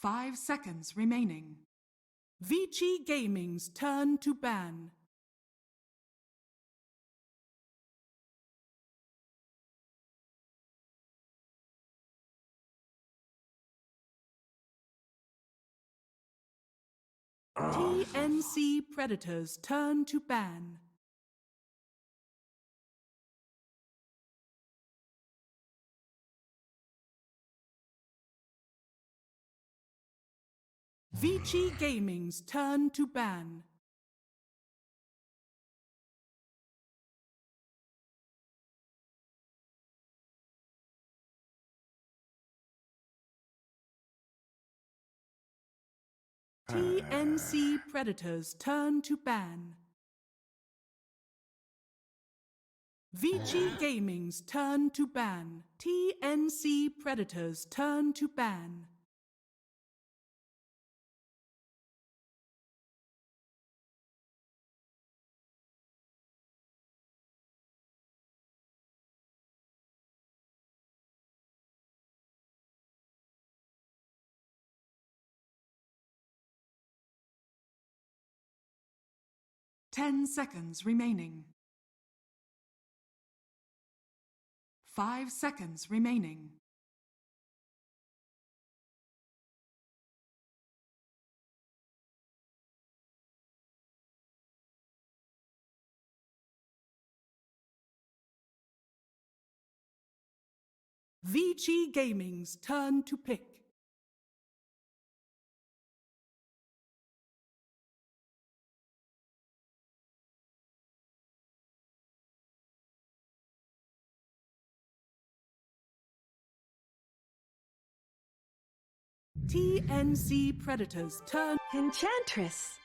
5 seconds remaining. Vici Gaming's turn to ban. TNC Predators turn to ban. Vici Gaming's turn to ban. TNC Predators turn to ban. Vici Gaming's turn to ban. TNC Predators turn to ban. Ten seconds remaining. 5 seconds remaining. Vici Gaming's turn to pick. TNC Predators turn. Enchantress.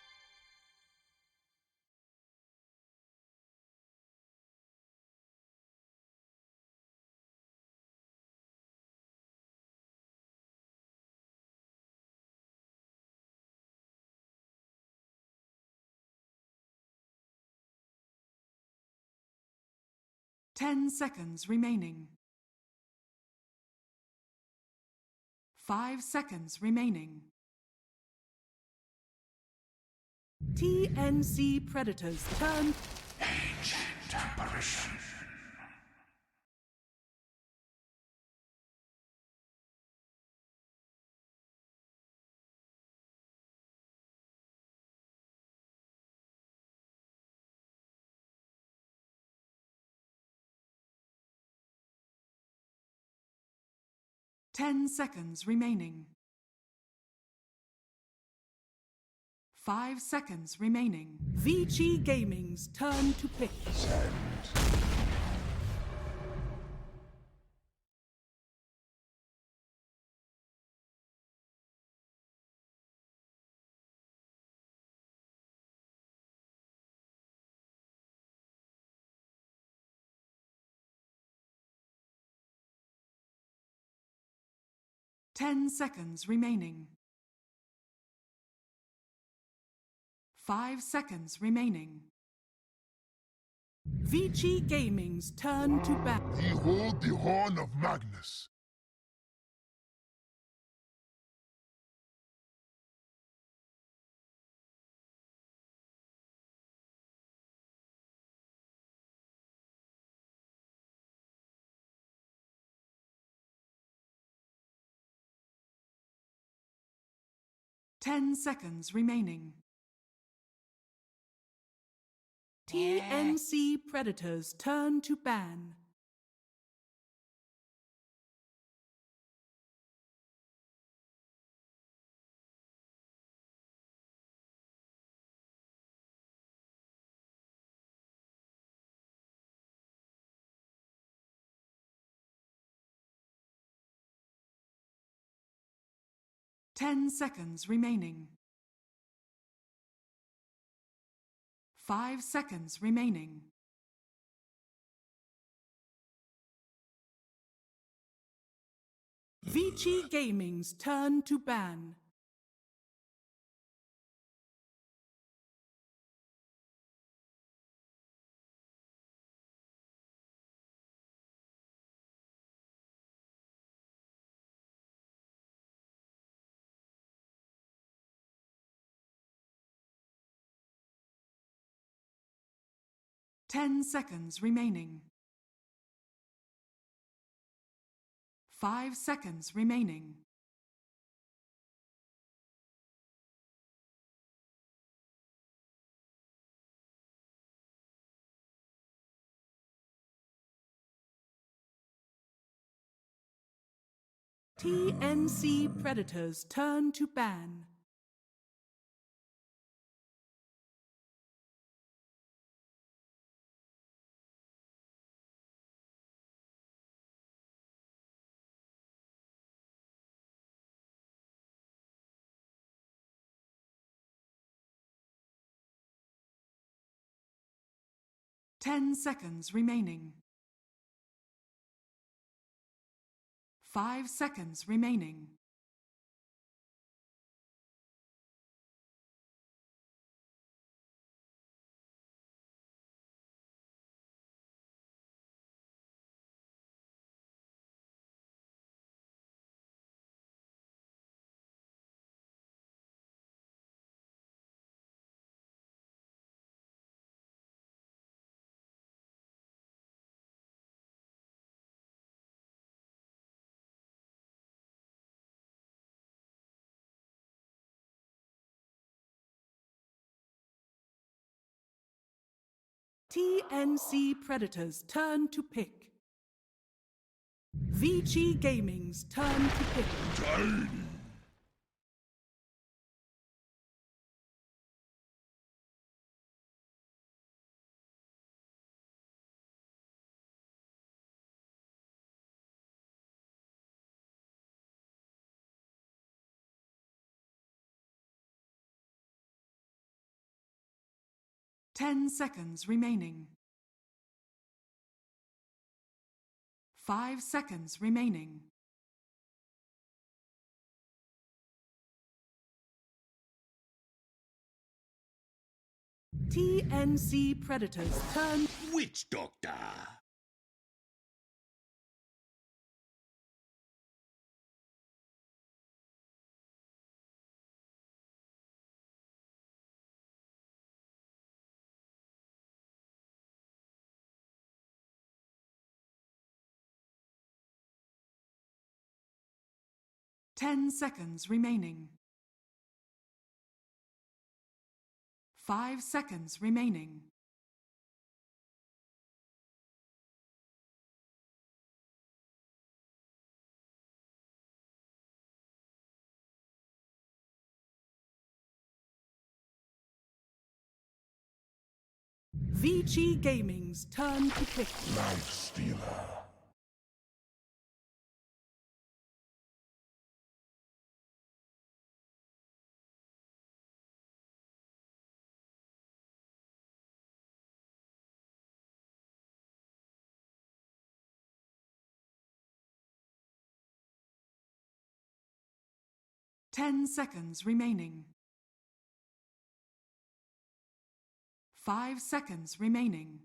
Ten seconds remaining. 5 seconds remaining. TNC Predators turn. Ancient apparition. Ten seconds remaining. 5 seconds remaining. Vici Gaming's turn to pick. Send. 10 seconds remaining. 5 seconds remaining. Vici Gaming's turn to bat. Behold the horn of Magnus. Ten seconds remaining. TNC Predators turn to ban. Ten seconds remaining. 5 seconds remaining. Vici Gaming's turn to ban. 10 seconds remaining. 5 seconds remaining. TNC predators turn to ban. Ten seconds remaining. 5 seconds remaining. TNC predators turn to pick. Vici Gaming's turn to pick. Tiny. 10 seconds remaining. 5 seconds remaining. TNC predators turn. Witch doctor. 10 seconds remaining. 5 seconds remaining. Vici Gaming's turn to pick. Life stealer. 10 seconds remaining. 5 seconds remaining.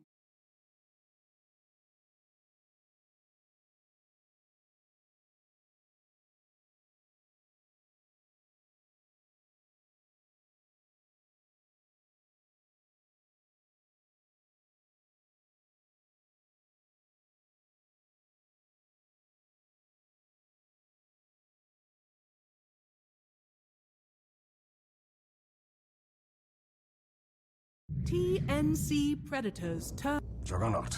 TNC predators turn. Juggernaut.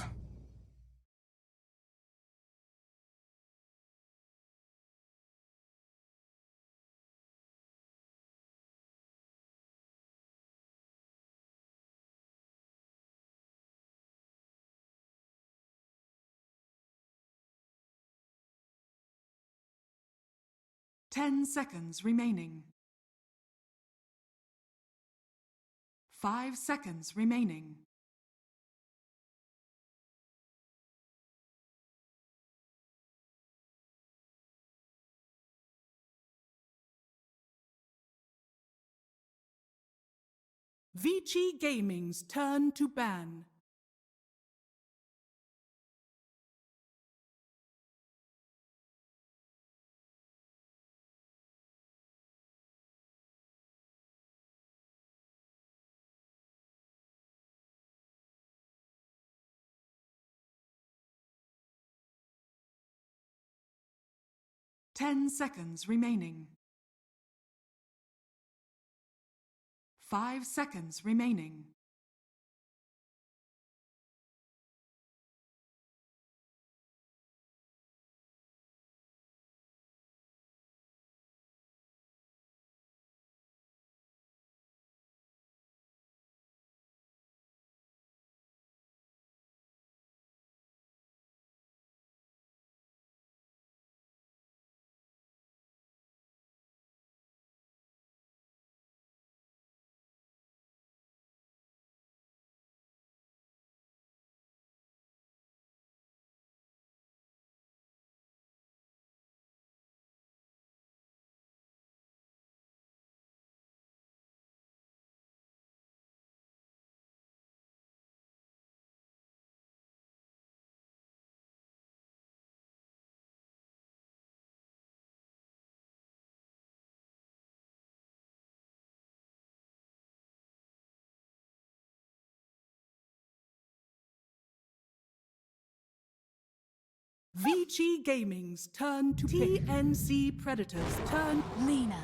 10 seconds remaining. 5 seconds remaining. Vici Gaming's turn to ban. 10 seconds remaining. 5 seconds remaining. Vici Gaming's turn to pick. TNC Predators turn. Lena.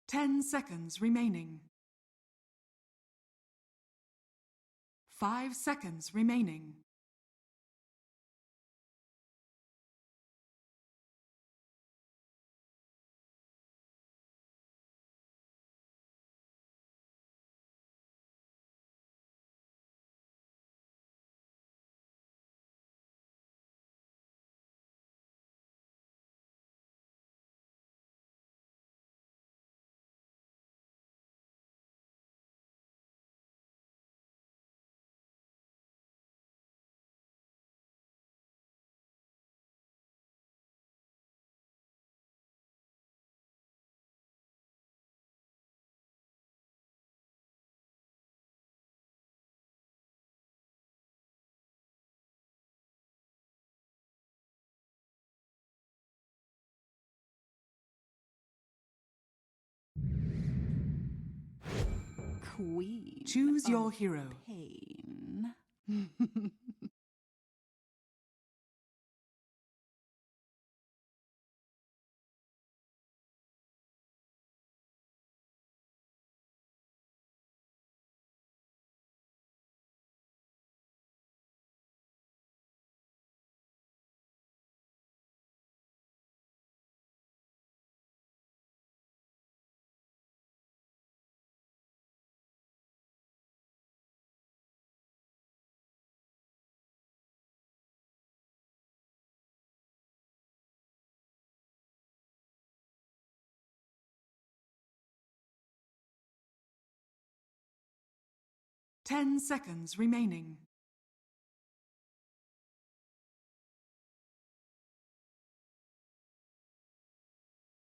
Ten seconds remaining. 5 seconds remaining. Queen. Choose your hero. Pain. 10 seconds remaining.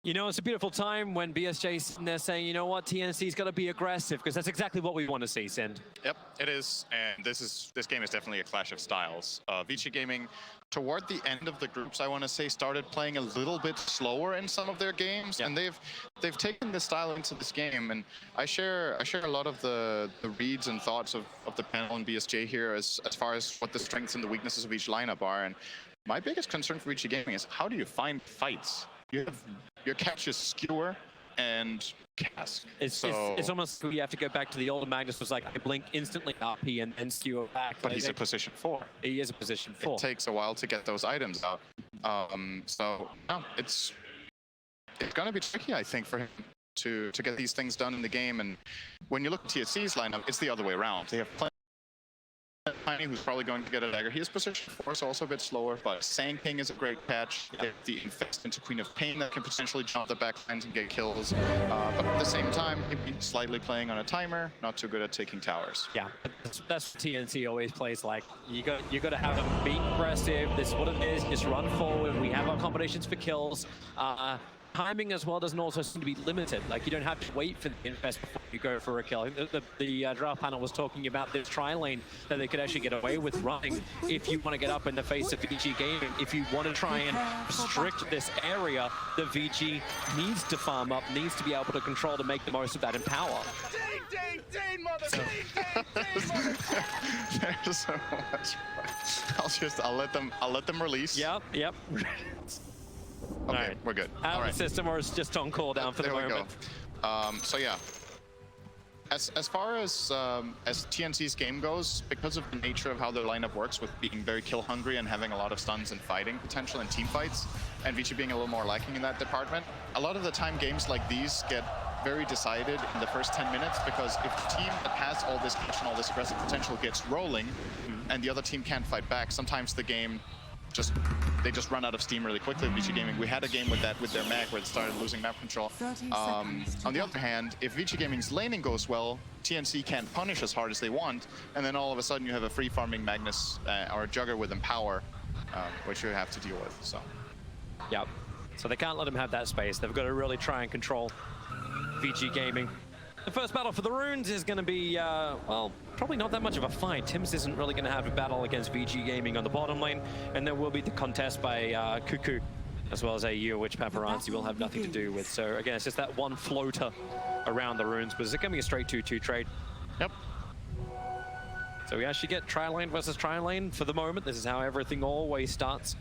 You know, it's a beautiful time when BSJ's sitting there saying, you know what, TNC's got to be aggressive, because that's exactly what we want to see, Sind. Yep, it is, and this game is definitely a clash of styles. Vici Gaming, toward the end of the groups, I want to say, started playing a little bit slower in some of their games, and they've taken this style into this game. And I share a lot of the reads and thoughts of the panel and BSJ here as far as what the strengths and the weaknesses of each lineup are. And my biggest concern for Vici Gaming is, how do you find fights? You have your catches skewer and cask. It's almost you have to go back to the old Magnus was like, I blink instantly RP and then skewer back. But he's a position 4. He is a position 4. It takes a while to get those items out. So no, it's going to be tricky, I think, for him to get these things done in the game. And when you look at TSC's lineup, it's the other way around. They have plenty. Tiny, who's probably going to get a dagger. He is position 4, so also a bit slower, but Sang Ping is a great catch. They have the Infest into Queen of Pain that can potentially jump the back lines and get kills. But at the same time, he'd be slightly playing on a timer, not too good at taking towers. Yeah, that's what TNC always plays like. You got to have them be aggressive. This is what it is. Just run forward. We have our combinations for kills. timing as well doesn't also seem to be limited. Like, you don't have to wait for the infest before you go for a kill. The draft panel was talking about this tri-lane that they could actually get away with running if you want to get up in the face of Vici Gaming. If you want to try and restrict this area that Vici needs to farm up, needs to be able to control to make the most of that in power. There's so much. I'll let them release. Yep. Okay, right. we're good. Out All of right. the system, or it's just on cooldown for the moment. There we go. So yeah. As far as TNC's game goes, because of the nature of how their lineup works with being very kill hungry and having a lot of stuns and fighting potential in team fights, and Vici being a little more lacking in that department, a lot of the time games like these get very decided in the first 10 minutes, because if the team that has all this push and all this aggressive potential gets rolling, and the other team can't fight back, sometimes the game they just run out of steam really quickly. Vici Gaming, we had a game with that with their mag where it started losing map control. On the other hand, if Vici Gaming's laning goes well, TNC can't punish as hard as they want, and then all of a sudden you have a free farming Magnus or a Jugger with Empower, which you have to deal with. So, yep. So they can't let him have that space. They've got to really try and control Vici Gaming. The first battle for the runes is going to be, well, probably not that much of a fight. Tims isn't really going to have a battle against Vici Gaming on the bottom lane, and there will be the contest by Cuckoo, as well as AU, which Paparazzi will have nothing to do with. So again, it's just that one floater around the runes, but is it going to be a straight 2-2 trade? Yep. So we actually get tri-lane versus tri-lane for the moment. This is how everything always starts.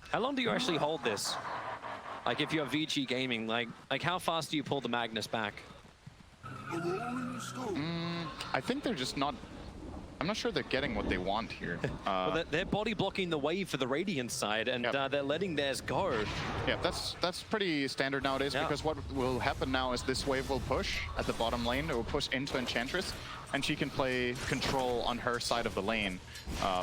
How long do you actually hold this? Like, if you're Vici Gaming, like how fast do you pull the Magnus back? I think they're just not... I'm not sure they're getting what they want here. Well, they're body blocking the wave for the Radiant side, and they're letting theirs go. Yeah, that's pretty standard nowadays, because what will happen now is this wave will push at the bottom lane. It will push into Enchantress, and she can play control on her side of the lane.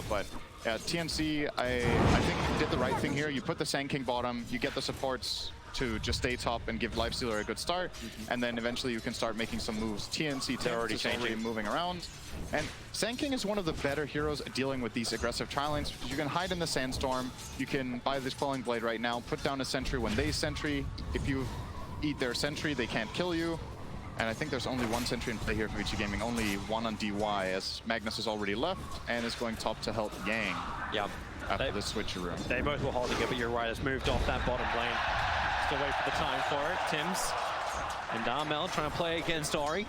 But TNC, I think did the right thing here. You put the Sand King bottom, you get the supports to just stay top and give Lifestealer a good start, and then eventually you can start making some moves. TNC they're already moving around. And Sand King is one of the better heroes at dealing with these aggressive tri-lanes, because you can hide in the Sandstorm, you can buy this Quelling Blade right now, put down a sentry when they sentry. If you eat their sentry, they can't kill you. And I think there's only one sentry in play here for Vici Gaming, only one on DY, as Magnus is already left and is going top to help Yang. Yep. After the switcheroo. They both were holding it, but you're right, it's moved off that bottom lane. Still wait for the time for it. Tims and Darmel trying to play against Ori.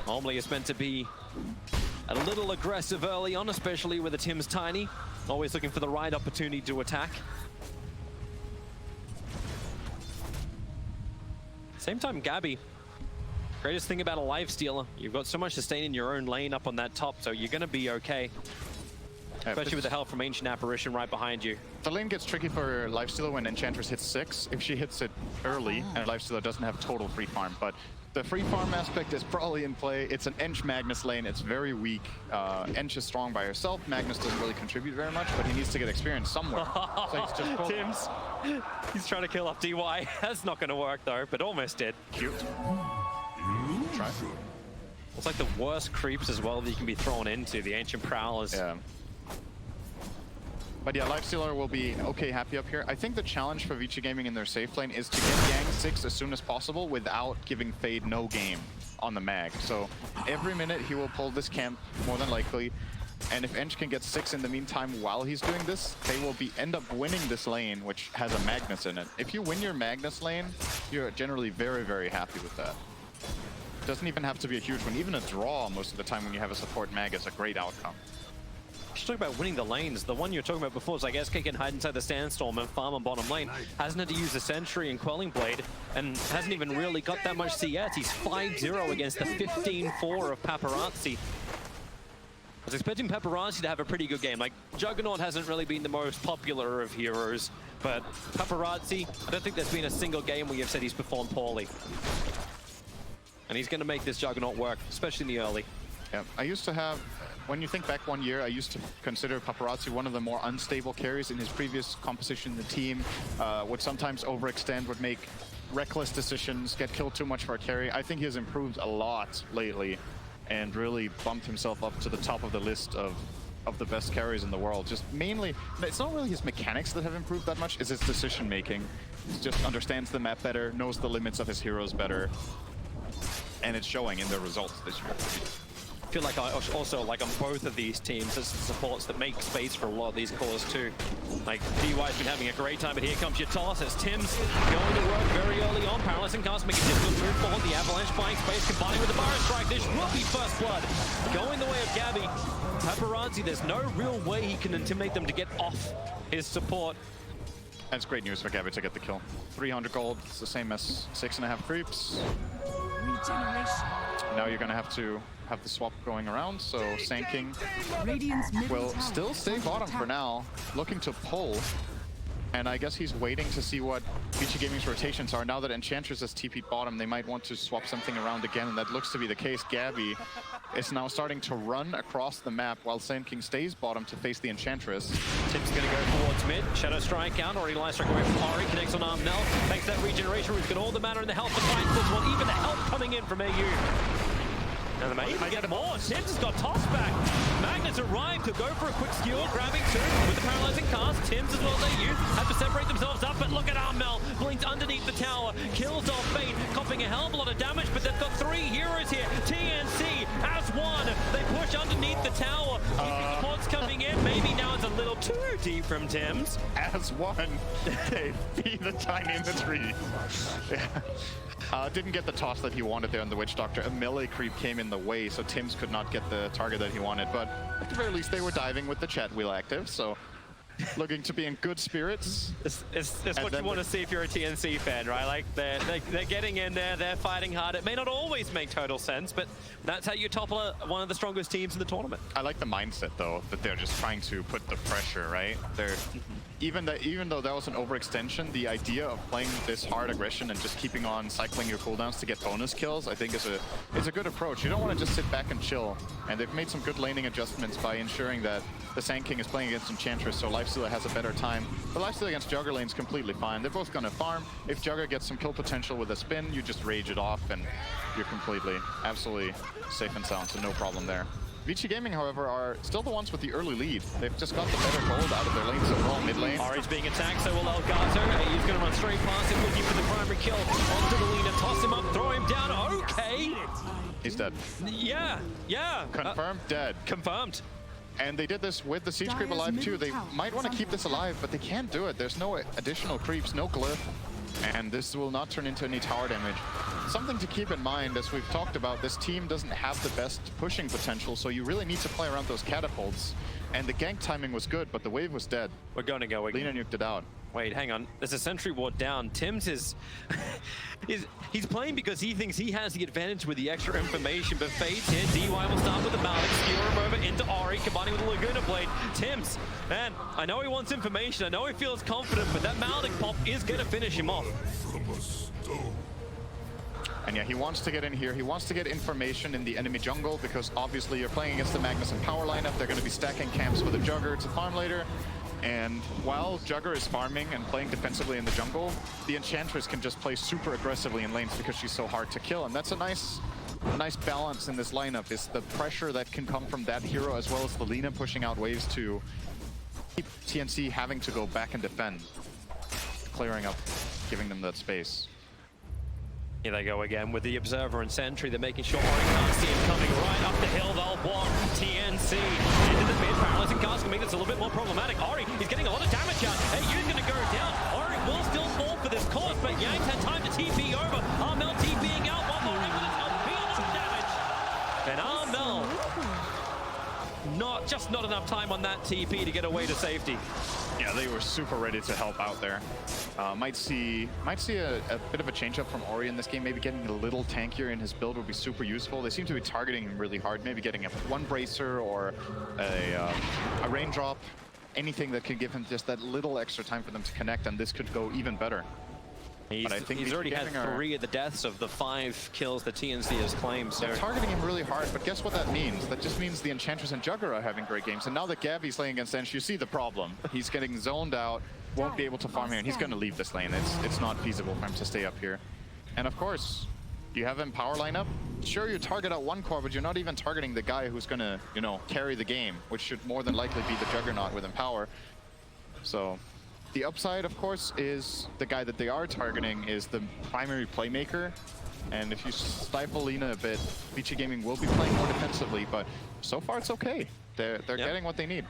Normally it's meant to be a little aggressive early on, especially with the Tims Tiny. Always looking for the right opportunity to attack. Same time, Gabby. Greatest thing about a Lifestealer, you've got so much sustain in your own lane up on that top, so you're going to be okay. Especially with the help from Ancient Apparition right behind you. The lane gets tricky for Lifestealer when Enchantress hits 6. If she hits it early, and Lifestealer doesn't have total free farm. But the free farm aspect is probably in play. It's an Ench Magnus lane. It's very weak. Ench is strong by herself. Magnus doesn't really contribute very much, but he needs to get experience somewhere. So he's just Tims, he's trying to kill off DY. That's not going to work though, but almost did. Cute. Try. It's like the worst creeps as well that you can be thrown into, the Ancient Prowlers. Yeah. But yeah, Lifestealer will be okay happy up here. I think the challenge for Vici Gaming in their safe lane is to get Yang 6 as soon as possible without giving Fade no game on the mag. So every minute he will pull this camp, more than likely. And if Ench can get 6 in the meantime while he's doing this, they will end up winning this lane, which has a Magnus in it. If you win your Magnus lane, you're generally very, very happy with that. It doesn't even have to be a huge one. Even a draw most of the time when you have a support mag is a great outcome. Just talk about winning the lanes. The one you were talking about before is like SK can hide inside the Sandstorm and farm on bottom lane. Hasn't had to use the Sentry and Quelling Blade, and hasn't even really got that much CS. He's 5-0 against the 15-4 of Paparazzi. I was expecting Paparazzi to have a pretty good game. Like, Juggernaut hasn't really been the most popular of heroes, but Paparazzi, I don't think there's been a single game where you've said he's performed poorly. And he's going to make this Juggernaut work, especially in the early. Yeah, I used to have, when you think back 1 year, I used to consider Paparazzi one of the more unstable carries in his previous composition in the team. Would sometimes overextend, would make reckless decisions, get killed too much for a carry. I think he has improved a lot lately and really bumped himself up to the top of the list of of the best carries in the world. Just mainly, it's not really his mechanics that have improved that much, it's his decision making. He just understands the map better, knows the limits of his heroes better, and it's showing in their results this year. I feel like I also like on both of these teams as supports that make space for a lot of these cores too. Like DY's been having a great time, but here comes your toss as Tim's going to work very early on. Paralyzing cast make a difficult move forward. The avalanche buying space combining with the fire strike. This will be first blood. Going the way of Gabby. Paparazzi, there's no real way he can intimidate them to get off his support. That's great news for Gabby to get the kill. 300 gold, it's the same as 6.5 creeps. Regeneration. Now you're gonna have to have the swap going around, so Sand King will still stay bottom for now, looking to pull. And I guess he's waiting to see what Vici Gaming's rotations are. Now that Enchantress has TP'd bottom, they might want to swap something around again, and that looks to be the case. Gabby is now starting to run across the map while Sand King stays bottom to face the Enchantress. Tim's going to go towards mid. Shadow Strike out, already line strike away from Ari, connects on Armnell, makes that regeneration. We've got all the mana and the health to fight this one, even the help coming in from AU. Now the mate might get more. Tim's has got tossed back. Magnus arrived to go for a quick skewer, grabbing two with the paralyzing cast. Tim's as well as AU have to separate themselves up, but look at Armel. Blinks underneath the tower, kills off Fate, copping a hell of a lot of damage, but they've got three heroes here. TNC as one. They push underneath the tower. Pods coming in. Maybe now it's a little too deep from Tim's. As one, they feed the tiny in the tree. Didn't get the toss that he wanted there on the Witch Doctor. A melee creep came in the way, so Tim's could not get the target that he wanted. But at the very least, they were diving with the chat wheel active, so looking to be in good spirits. It's what you want to see if you're a TNC fan, right? Like they're getting in there, they're fighting hard. It may not always make total sense, but that's how you topple one of the strongest teams in the tournament. I like the mindset though, that they're just trying to put the pressure, right? They're even though that was an overextension, the idea of playing this hard aggression and just keeping on cycling your cooldowns to get bonus kills, I think is a good approach. You don't want to just sit back and chill. And they've made some good laning adjustments by ensuring that the Sand King is playing against Enchantress, so Lifestealer has a better time. But Lifestealer against Jugger lane's completely fine. They're both gonna farm. If Jugger gets some kill potential with a spin, you just rage it off and you're completely, absolutely safe and sound, so no problem there. Vici Gaming, however, are still the ones with the early lead. They've just got the better gold out of their lanes overall mid lane. Ari's being attacked, so will Elgato. He's going to run straight past him, looking for the primary kill. Onto the Lina, toss him up, throw him down. Okay. He's dead. Yeah. Confirmed dead. Confirmed. And they did this with the Siege Creep alive too. They might want to keep this alive, but they can't do it. There's no additional creeps, no glyph. And this will not turn into any tower damage. Something to keep in mind, as we've talked about, this team doesn't have the best pushing potential, so you really need to play around those catapults. And the gank timing was good, but the wave was dead. We're going to go again. Lina nuked it out. Wait, hang on. There's a sentry ward down. Tim's is... he's playing because he thinks he has the advantage with the extra information, but Fade's here. DY will start with the Maldic, skewer him over into Ari, combining with the Laguna Blade. Tim's, man, I know he wants information. I know he feels confident, but that Maldic pop is going to finish him off. And yeah, he wants to get in here. He wants to get information in the enemy jungle because obviously you're playing against the Magnus and power lineup. They're going to be stacking camps with a Jugger to farm later. And while Jugger is farming and playing defensively in the jungle, the Enchantress can just play super aggressively in lanes because she's so hard to kill. And that's a nice balance in this lineup, is the pressure that can come from that hero as well as the Lina pushing out waves to keep TNC having to go back and defend, clearing up, giving them that space. Here they go again with the Observer and Sentry. They're making sure Ori can't see him coming right up the hill. They'll block TNC into the mid. Paralyzing cast can make this a little bit more problematic. Ori, he's getting a lot of damage out. Hey, you're going to go down. Ori will still fall for this course, but Yanks had time to TP over. Armel TPing out. One more in with his health. Feel the damage. And Armel, just not enough time on that TP to get away to safety. Yeah, they were super ready to help out there. Might see a bit of a change up from Ori in this game. Maybe getting a little tankier in his build would be super useful. They seem to be targeting him really hard. Maybe getting one bracer or a raindrop. Anything that could give him just that little extra time for them to connect, and this could go even better. He's already had 3 of the deaths of the 5 kills the TNC has claimed. So they're targeting him really hard, but guess what that means? That just means the Enchantress and Jugger are having great games. And now that Gabby's playing against Ench, you see the problem. He's getting zoned out, won't be able to farm here, and he's going to leave this lane. It's not feasible for him to stay up here. And of course, You have him power lineup. Sure, you target out one core, but you're not even targeting the guy who's gonna, you know, carry the game, which should more than likely be the Juggernaut with Empower. So the upside, of course, is the guy that they are targeting is the primary playmaker. And if you stifle Lina a bit, Vici Gaming will be playing more defensively, but so far it's okay. They're getting what they need.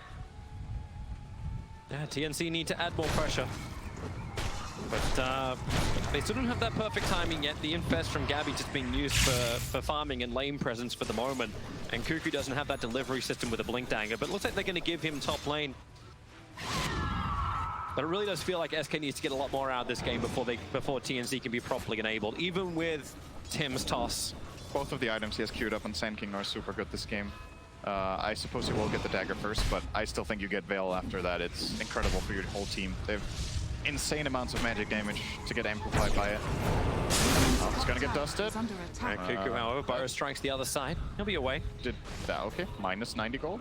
Yeah, TNC need to add more pressure. But they still don't have that perfect timing yet. The Infest from Gabby just being used for farming and lane presence for the moment. And Cuckoo doesn't have that delivery system with a Blink Dagger, but it looks like they're going to give him top lane. But it really does feel like SK needs to get a lot more out of this game before TNC can be properly enabled, even with Tim's toss. Both of the items he has queued up on Sand King are super good this game. I suppose he will get the dagger first, but I still think you get Veil after that. It's incredible for your whole team. They have insane amounts of magic damage to get amplified by it. Oh, it's gonna get dusted. Right, Cuckoo, however, Burrow strikes the other side. He'll be away. Did that, okay. Minus 90 gold.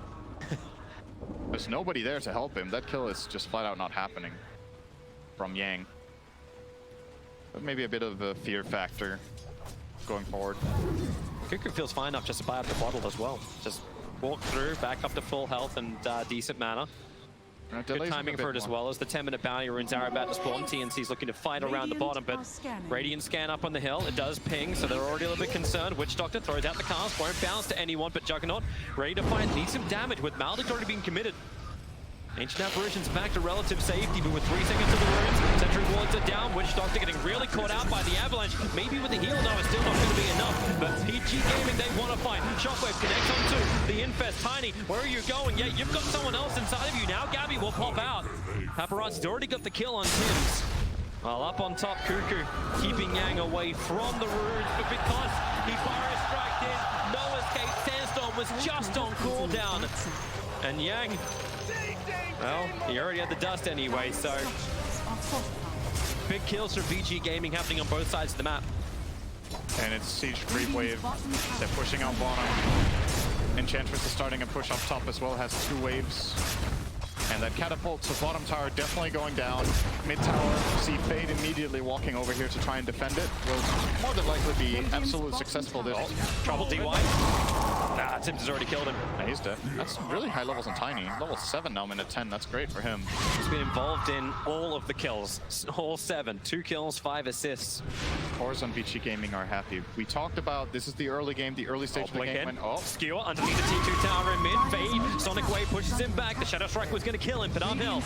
There's nobody there to help him. That kill is just flat out not happening from Yang. But maybe a bit of a fear factor going forward. Cuckoo feels fine enough just to buy up the bottle as well. Just walk through, back up to full health and decent mana. Good timing for it as well as the 10-minute bounty runes are about to spawn. TNC's looking to fight around the bottom, but Radiant scan up on the hill. It does ping, so they're already a little bit concerned. Witch Doctor throws out the cast, won't bounce to anyone, but Juggernaut ready to fight, needs some damage with Maldic already being committed. Ancient Apparition's back to relative safety, but with 3 seconds of the runes, Sentry Wards are down. Witch Doctor getting really caught out by the Avalanche. Maybe with the heal, no, it's still not going to be enough. But PG Gaming, they want to fight. Shockwave connects on 2. The Infest, Tiny, where are you going? Yeah, you've got someone else inside of you now. Gabby will pop out. Paparazzi's already got the kill on Tim's. Well, up on top, Cuckoo keeping Yang away from the runes, but because he fire striked in, no escape. Sandstorm was just on cooldown. And Yang, well, he already had the dust anyway, so big kills for VG Gaming happening on both sides of the map. And it's Siege Creep Wave. They're pushing out bottom. Enchantress is starting a push up top as well, has 2 waves. And that catapult to bottom tower definitely going down. Mid tower, see Fade immediately walking over here to try and defend it. Will more than likely be absolutely successful. There's Trouble DY. Nah, Tims has already killed him. Yeah, he's dead. That's really high levels on Tiny. Level 7 now, minute 10. That's great for him. He's been involved in all of the kills. All 7. 2 kills, 5 assists. Cores on Vici Gaming are happy. We talked about this is the early game, the early stage of the game. Skewer underneath the T2 tower in mid. Fade. Sonic Wave pushes him back. The Shadow Strike was going to kill him, but uphill.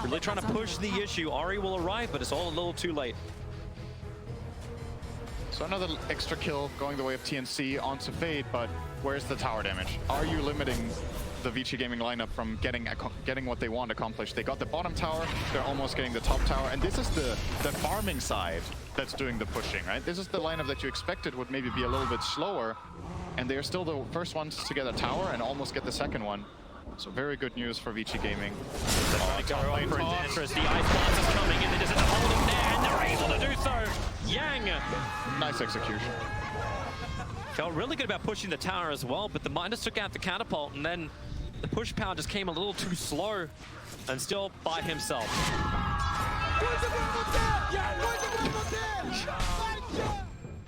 Really trying to push the issue. Ori will arrive, but it's all a little too late. So another extra kill going the way of TNC onto Fade, but where's the tower damage? Are you limiting the Vici Gaming lineup from getting what they want accomplished? They got the bottom tower, they're almost getting the top tower, and this is the farming side that's doing the pushing, right? This is the lineup that you expected would maybe be a little bit slower, and they're still the first ones to get a tower and almost get the second one. So very good news for Vici Gaming. The Ice Blast is coming in, they just have to hold him there, and they're able to do so. Yang! Nice execution. Felt really good about pushing the tower as well, but the Midas took out the catapult, and then the push power just came a little too slow, and still by himself.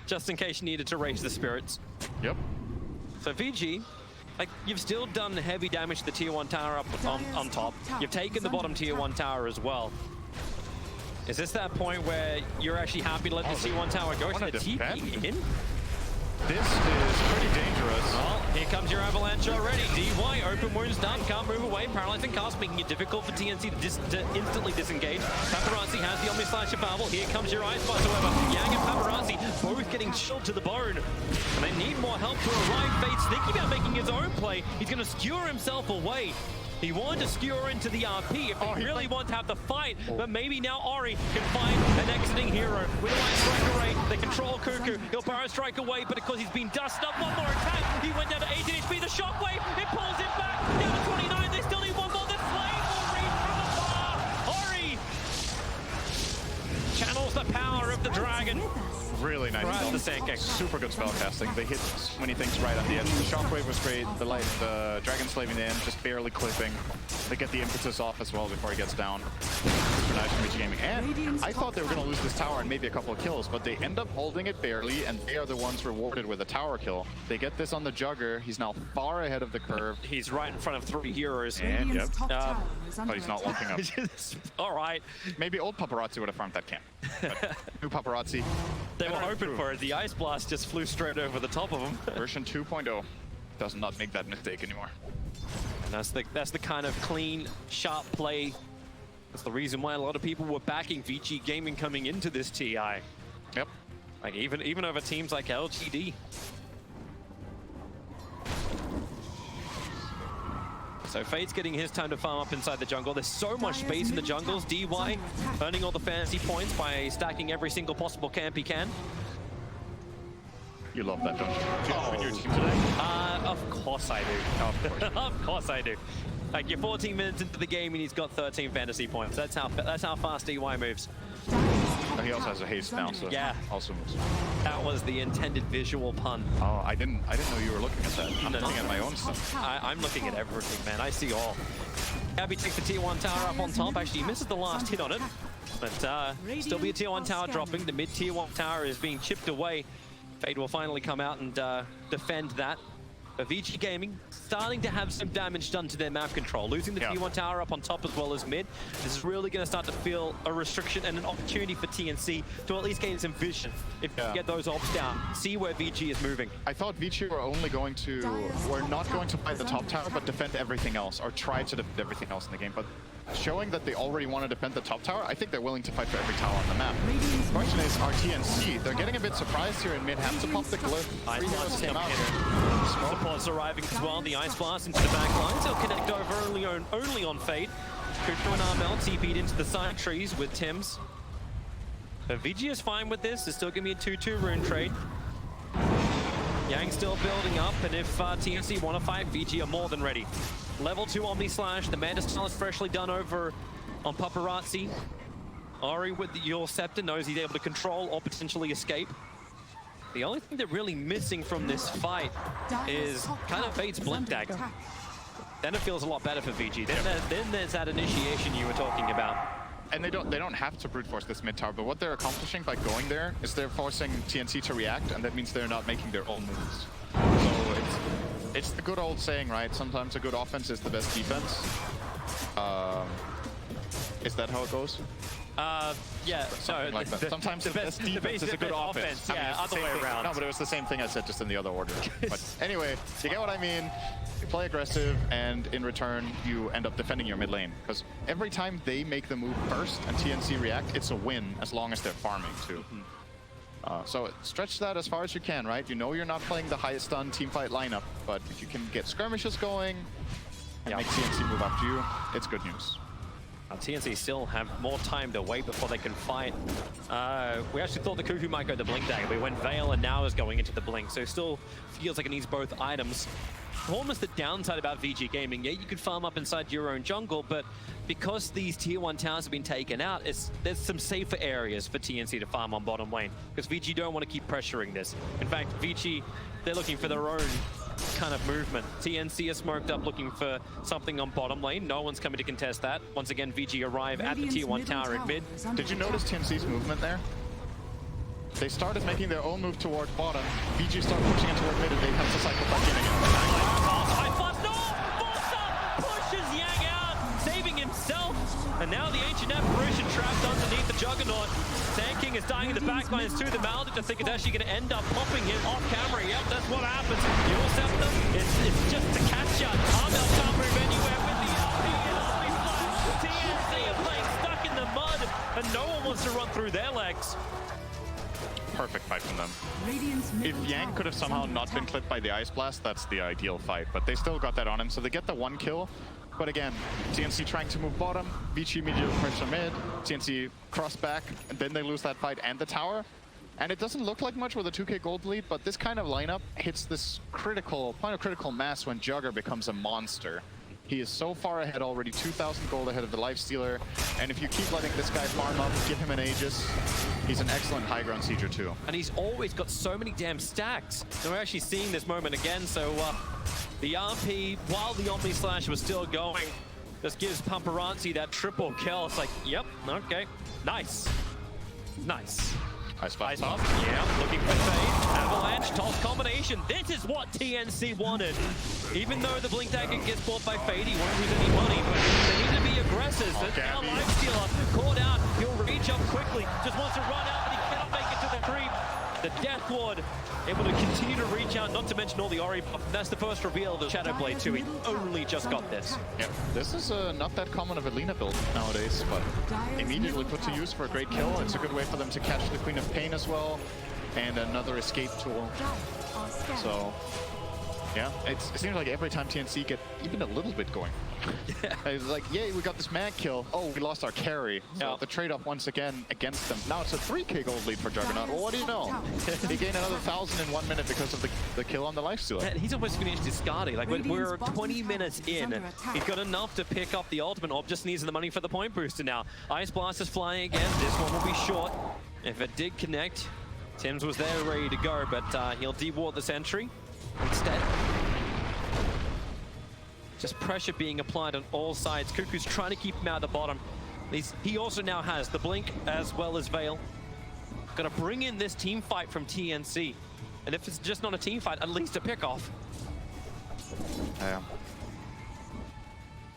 Just in case you needed to raise the spirits. Yep. So VG, like, you've still done heavy damage to the tier 1 tower up on top. You've taken the bottom tier 1 tower as well. Is this that point where you're actually happy to let the tier 1 tower go to the TP in? This is pretty dangerous. Well, here comes your avalanche already. DY, open wounds done, can't move away. Paralyzing cast, making it difficult for TNC to instantly disengage. Paparazzi has the Omni Slash available. Here comes your Ice Blast, however. Yang and Paparazzi both getting chilled to the bone. And they need more help to arrive. Fade's thinking about making his own play. He's going to skewer himself away. He wanted to skewer into the RP if he really wants to have the fight, but maybe now Ori can find an exiting hero. With a Light Strike array, they control Cuckoo. He'll Power Strike away, but because he's been dusted up, one more attack. He went down to 18 HP. The Shockwave, it pulls him back. Down to 29, they still need one more. The Flame will reach from afar. Ori channels the power of the dragon. Really nice Grab the Sand King. Super good spell casting. They hit so many things right on the edge. The Shockwave was great. The Dragon Slaving in, just barely clipping. They get the impetus off as well before he gets down. Super nice from Vici Gaming. And I thought they were going to lose this tower and maybe a couple of kills, but they end up holding it barely, and they are the ones rewarded with a tower kill. They get this on the Jugger. He's now far ahead of the curve. He's right in front of 3 heroes. And yep. But But he's not looking up. All right. Maybe old Paparazzi would have farmed that camp. But new Paparazzi. They were hoping for it. The Ice Blast just flew straight over the top of him. Version 2.0 does not make that mistake anymore. And that's the kind of clean, sharp play. That's the reason why a lot of people were backing Vici Gaming coming into this TI. Yep. Like even over teams like LGD. So Fade's getting his time to farm up inside the jungle. There's so much space in the jungles. DY earning all the fantasy points by stacking every single possible camp he can. You love that, don't you? Do you have it in your team today? Of course I do. Oh, of course. Of course I do. Like, you're 14 minutes into the game and he's got 13 fantasy points. That's how fast DY moves. Oh, he also has a haste now, so yeah, also moves. That was the intended visual pun. Oh, I didn't know you were looking at that. I'm looking at my own stuff. I'm looking at everything, man. I see all. Gabby takes the tier 1 tower up on top. Actually, he misses the last hit on it, but still be a tier 1 tower dropping. The mid tier 1 tower is being chipped away. Fade will finally come out and defend that. But Vici Gaming starting to have some damage done to their map control, losing the tier 1 tower up on top as well as mid. This is really going to start to feel a restriction and an opportunity for TNC to at least gain some vision. If you get those ops down, see where Vici is moving. I thought Vici were not going to fight the top tower, but defend everything else, or try to defend everything else in the game. But showing that they already want to defend the top tower, I think they're willing to fight for every tower on the map. The question is, are TNC? They're getting a bit surprised here in mid, have to pop the glyph. Ice Three Blast heroes came out. Support's arriving as well. The Ice Blast into the back lines. He'll connect over only on Fade. Kucho and Armel TP'd into the side trees with Tims. But Vici is fine with this. It's still going to be a 2-2 rune trade. Yang still building up, and if TNC want to fight, Vici are more than ready. Level 2 Omni Slash. The Manta Style is freshly done over on Paparazzi. Ori with the Yule Scepter knows he's able to control or potentially escape. The only thing they're really missing from this fight is kind of Fade's Blink Dagger. Then it feels a lot better for Vici. Then there's that initiation you were talking about. And they don't have to brute force this mid tower, but what they're accomplishing by going there is they're forcing TNC to react, and that means they're not making their own moves. So it's the good old saying, right? Sometimes a good offense is the best defense. Is that how it goes? Yeah, Something like that. Sometimes the best defense is a good offense. Yeah, other way around. No, but it was the same thing I said, just in the other order. But anyway, you get what I mean. You play aggressive, and in return, you end up defending your mid lane. Because every time they make the move first and TNC react, it's a win, as long as they're farming too. So stretch that as far as you can, right? You know you're not playing the highest stun teamfight lineup, but if you can get skirmishes going and make TNC move after you, it's good news. TNC still have more time to wait before they can fight. We actually thought the Cuckoo might go the Blink Dagger, but he went Veil and now is going into the Blink, so it still feels like it needs both items. Almost the downside about Vici Gaming, yeah, you could farm up inside your own jungle, but because these tier 1 towers have been taken out, there's some safer areas for TNC to farm on bottom lane, because Vici don't want to keep pressuring this. In fact, Vici, they're looking for their own kind of movement. TNC is smoked up looking for something on bottom lane. No one's coming to contest that. Once again, Vici arrive at the tier 1 tower in mid. Did you notice TNC's movement there? They started making their own move toward bottom. Vici started pushing it toward mid, and they have to cycle back in again. Pushes Yang out, saving himself. And now the Ancient Apparition trapped underneath the Juggernaut. Sand King is dying in the backlines too. The Maldit, I think, is actually going to end up popping him off camera. Yep, that's what happens. Yule Scepter, it's just to catch up. Armel can't move anywhere with the TNC are playing stuck in the mud, and no one wants to run through their legs. Perfect fight from them. If Yang could have somehow not been clipped by the Ice Blast, that's the ideal fight, but they still got that on him, so they get the 1 kill. But again, TNC trying to move bottom, Vici immediately pressure mid, TNC cross back, and then they lose that fight and the tower. And it doesn't look like much with a 2k gold lead, but this kind of lineup hits this point of critical mass when Jugger becomes a monster. He is so far ahead already, 2,000 gold ahead of the Lifestealer. And if you keep letting this guy farm up, give him an Aegis, he's an excellent high ground sieger too. And he's always got so many damn stacks. And we're actually seeing this moment again. So the RP, while the Omni Slash was still going, just gives Paparazzi that triple kill. It's like, yep, okay, nice. Nice. Ice Pop. Yeah, looking for fade. Avalanche, toss combination. This is what TNC wanted. Even though the Blink Dagger gets bought by Fade, he won't lose any money, but they need to be aggressive. And now Lifestealer caught out. He'll reach up quickly. Just wants to run out, but he cannot make it to the creep. The Death Ward able to continue to reach out, not to mention all the Ori buff. That's the first reveal of the Shadow Blade too. He only just got this. Yep, this is not that common of a Lina build nowadays, but immediately put to use for a great kill. It's a good way for them to catch the Queen of Pain as well, and another escape tool. So, yeah, it seems like every time TNC get even a little bit going. It's like, yay, we got this mag kill. Oh, we lost our carry. So the trade-off once again against them. Now it's a 3k gold lead for Juggernaut. Well, what do you know? He gained another 1,000 in 1 minute because of the kill on the Lifestealer. Yeah, he's almost finished his Skadi. Like, we're 20 minutes in. He's got enough to pick up the ultimate orb, just needs the money for the point booster now. Ice Blast is flying again. This one will be short. If it did connect, Tim's was there ready to go, but he'll deward the sentry instead. Just pressure being applied on all sides. Cuckoo's trying to keep him out of the bottom. He also now has the Blink as well as Veil. Gonna bring in this team fight from TNC. And if it's just not a team fight, at least a pickoff. Yeah.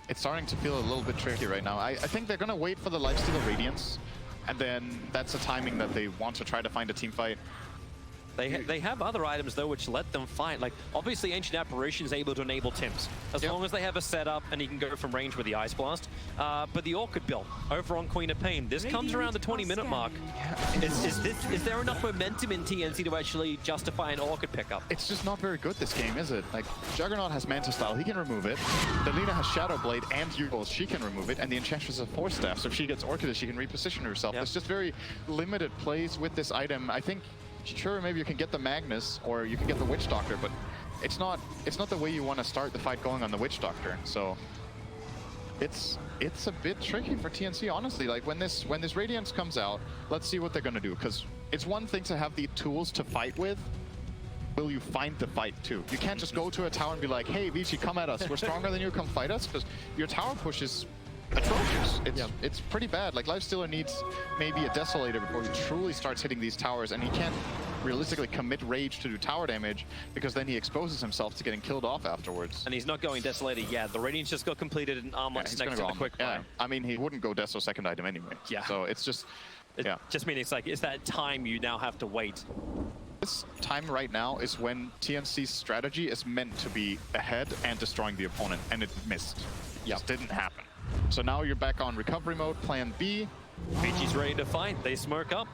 It's starting to feel a little bit tricky right now. I think they're gonna wait for the Lifestealer Radiance, and then that's a timing that they want to try to find a team fight. They have other items, though, which let them fight. Like, obviously, Ancient Apparition is able to enable Tims, as long as they have a setup and he can go from range with the Ice Blast. But the Orchid build over on Queen of Pain, this comes around the 20-minute mark. Is there enough momentum in TNC to actually justify an Orchid pickup? It's just not very good, this game, is it? Like, Juggernaut has Manta Style, he can remove it. The Lina has Shadow Blade and Yugos, she can remove it. And the Enchantress has Force Staff, so if she gets Orchid, she can reposition herself. There's just very limited plays with this item. I think, sure, maybe you can get the Magnus or you can get the Witch Doctor, but it's not the way you want to start the fight going on the Witch Doctor. So it's a bit tricky for TNC, honestly. Like, when this Radiance comes out, let's see what they're gonna do, because it's one thing to have the tools to fight with. Will you find the fight too? You can't just go to a tower and be like, hey, Vici, come at us, we're stronger than you, come fight us, because your tower push is atrocious. It's pretty bad. Like, Lifestealer needs maybe a Desolator before he truly starts hitting these towers, and he can't realistically commit Rage to do tower damage, because then he exposes himself to getting killed off afterwards. And he's not going Desolator yet. The Radiance just got completed and Armlet's next to the quick fire. I mean, he wouldn't go Deso second item anyway. Yeah. So it's just, just means it's like, it's that time you now have to wait. This time right now is when TNC's strategy is meant to be ahead and destroying the opponent, and it missed. Just didn't happen. So now you're back on recovery mode, plan B. Vici's ready to fight. They smoke up.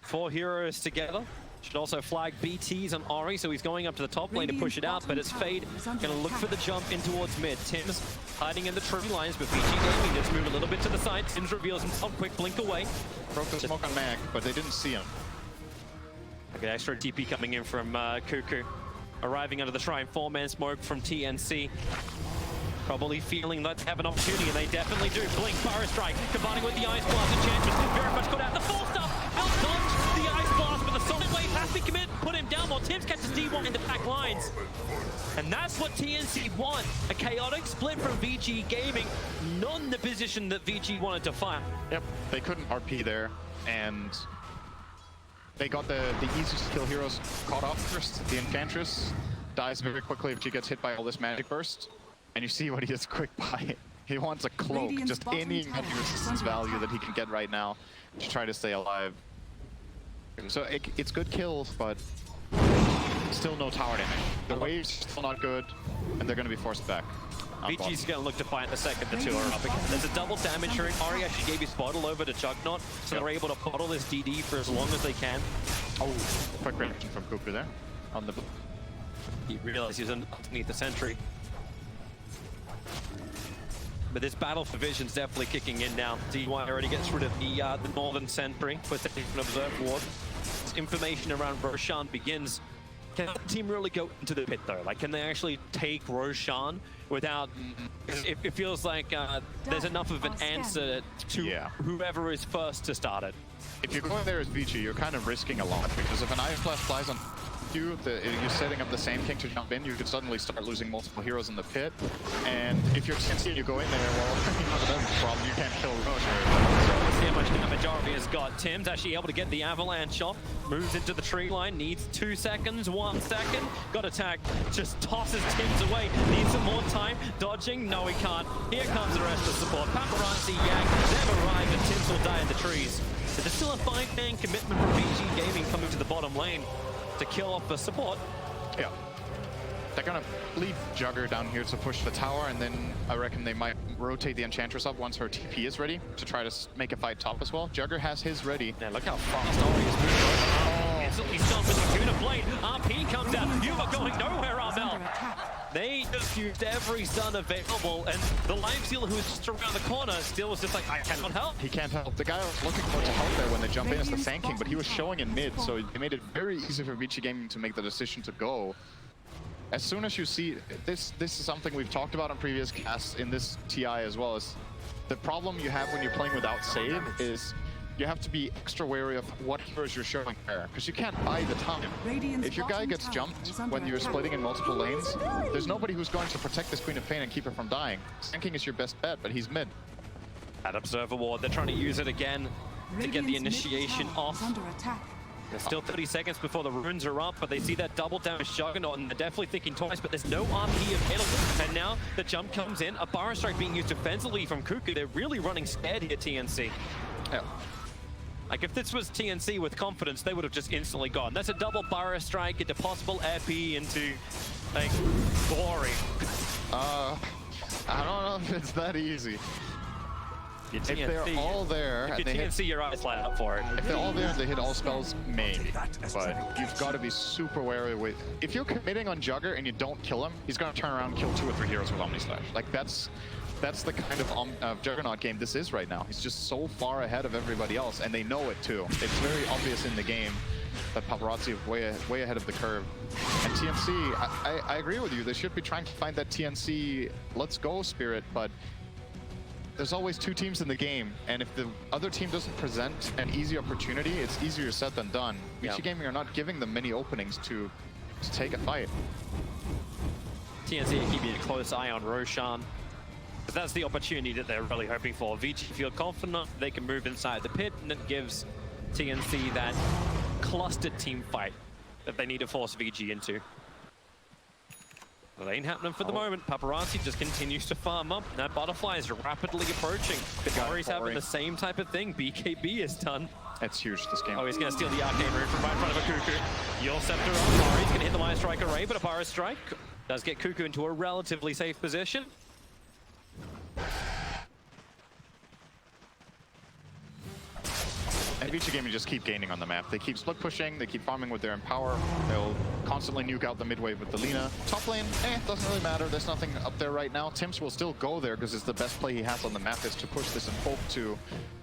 4 heroes together. Should also flag BTs on Ori, so he's going up to the top lane to push it out, but it's Fade gonna look for the jump in towards mid. Tim's hiding in the tree lines, but Vici Gaming just moved a little bit to the side. Tims reveals himself, quick blink away. Broke the smoke on Mag, but they didn't see him. Okay, extra TP coming in from Cuckoo. Arriving under the Shrine, 4-man smoke from TNC. Probably feeling that they have an opportunity, and they definitely do. Blink, Fire Strike, combining with the Ice Blast. Enchantress very much got out. The full stuff, out dodge the Ice Blast, but the Solid Wave has to commit, put him down while Tims catches D1 in the back lines. And that's what TNC want. A chaotic split from Vici Gaming, not in the position that Vici wanted to fight. Yep, they couldn't RP there, and they got the easiest to kill heroes caught off first. The Enchantress dies very quickly if she gets hit by all this magic burst. And you see what he is quick by. He wants a cloak, just any magic resistance value that he can get right now to try to stay alive. So it's good kills, but still no tower damage. The wave's still not good, and they're going to be forced back. Vici's going to look to fight the second the two are up again. There's a double damage ring. Ori actually gave his bottle over to Juggernaut, so they're able to bottle this DD for as long as they can. Oh, quick reaction from Cooper there. On the... He realized he was underneath the sentry. But this battle for vision's definitely kicking in now. DY already gets rid of the northern sentry, puts it in an observe ward. This information around Roshan begins Can the team really go into the pit though? Like, can they actually take Roshan without... It feels like there's enough of an answer to whoever is first to start it. If you go in there as Vici, you're kind of risking a lot, because if an Ice Blast flies on you, you're setting up the same king to jump in, you could suddenly start losing multiple heroes in the pit. And if you're TNC and you go in there, well, that's the problem. You can't kill Roche. So let's see how much damage Arby has got. Tim's actually able to get the avalanche off, moves into the tree line, needs 2 seconds, 1 second, got attacked, just tosses Tim's away, needs some more time, dodging, no he can't. Here comes the rest of the support. Paparazzi, Yak, they've arrived and Tim's will die in the trees. But there's still a 5-man commitment from VG Gaming coming to the bottom lane to kill off the support. Yeah. They're gonna leave Jugger down here to push the tower, and then I reckon they might rotate the Enchantress up once her TP is ready to try to make a fight top as well. Jugger has his ready. Yeah, look how fast Ori is moving over. Instantly stopped with the Kuna Blade. RP comes out. You are going nowhere, Armel. They just used every stun available, and the Life Stealer, who was just around the corner, still was just like, I cannot help. He can't help. The guy I was looking for to help there when they jump in is the Sand King, but he was showing in mid, so they made it very easy for Vici Gaming to make the decision to go. As soon as you see, this is something we've talked about on previous casts in this TI as well, is the problem you have when you're playing without save is you have to be extra wary of what heroes you're showing there, because you can't buy the time. If your guy gets jumped when you're splitting in multiple lanes, there's nobody who's going to protect this Queen of Pain and keep her from dying. Sand King is your best bet, but he's mid. At Observer Ward, they're trying to use it again to get the initiation off. There's still 30 seconds before the runes are up, but they see that double damage Juggernaut, and they're definitely thinking twice, but there's no RP available. And now the jump comes in, a Bar Strike being used defensively from Cuckoo. They're really running scared here, TNC. Yeah. Like, if this was TNC with confidence, they would have just instantly gone. That's a double Bar Strike into possible AP into, like, glory. I don't know if it's that easy. If they're all there, if you TNC, your eyes light up for it. If they're all there and they hit all spells, maybe. But you've got to be super wary with... If you're committing on Jugger and you don't kill him, he's going to turn around and kill 2 or 3 heroes with Omni Slash. Like, that's the kind of Juggernaut game this is right now. He's just so far ahead of everybody else, and they know it too. It's very obvious in the game that Paparazzi is way ahead of the curve. And TNC, I agree with you. They should be trying to find that TNC let's go spirit, but there's always 2 teams in the game, and if the other team doesn't present an easy opportunity, it's easier said than done. Vici Gaming are not giving them many openings to take a fight. TNC are keeping a close eye on Roshan. But that's the opportunity that they're really hoping for. Vici feel confident they can move inside the pit, and it gives TNC that clustered team fight that they need to force VG into. That ain't happening for the moment. Paparazzi just continues to farm up. That butterfly is rapidly approaching. Ori's having the same type of thing. BKB is done. It's huge, this game. Oh, he's going to steal the arcane rune from right in front of a Cuckoo. You'll Scepter on. Ori's going to hit the Wire Strike array, but a Power Strike does get Cuckoo into a relatively safe position. And Vici Gaming just keep gaining on the map. They keep split pushing, they keep farming with their Empower. They'll constantly nuke out the mid wave with the Lina. Top lane, doesn't really matter. There's nothing up there right now. Tims will still go there because it's the best play he has on the map is to push this and hope to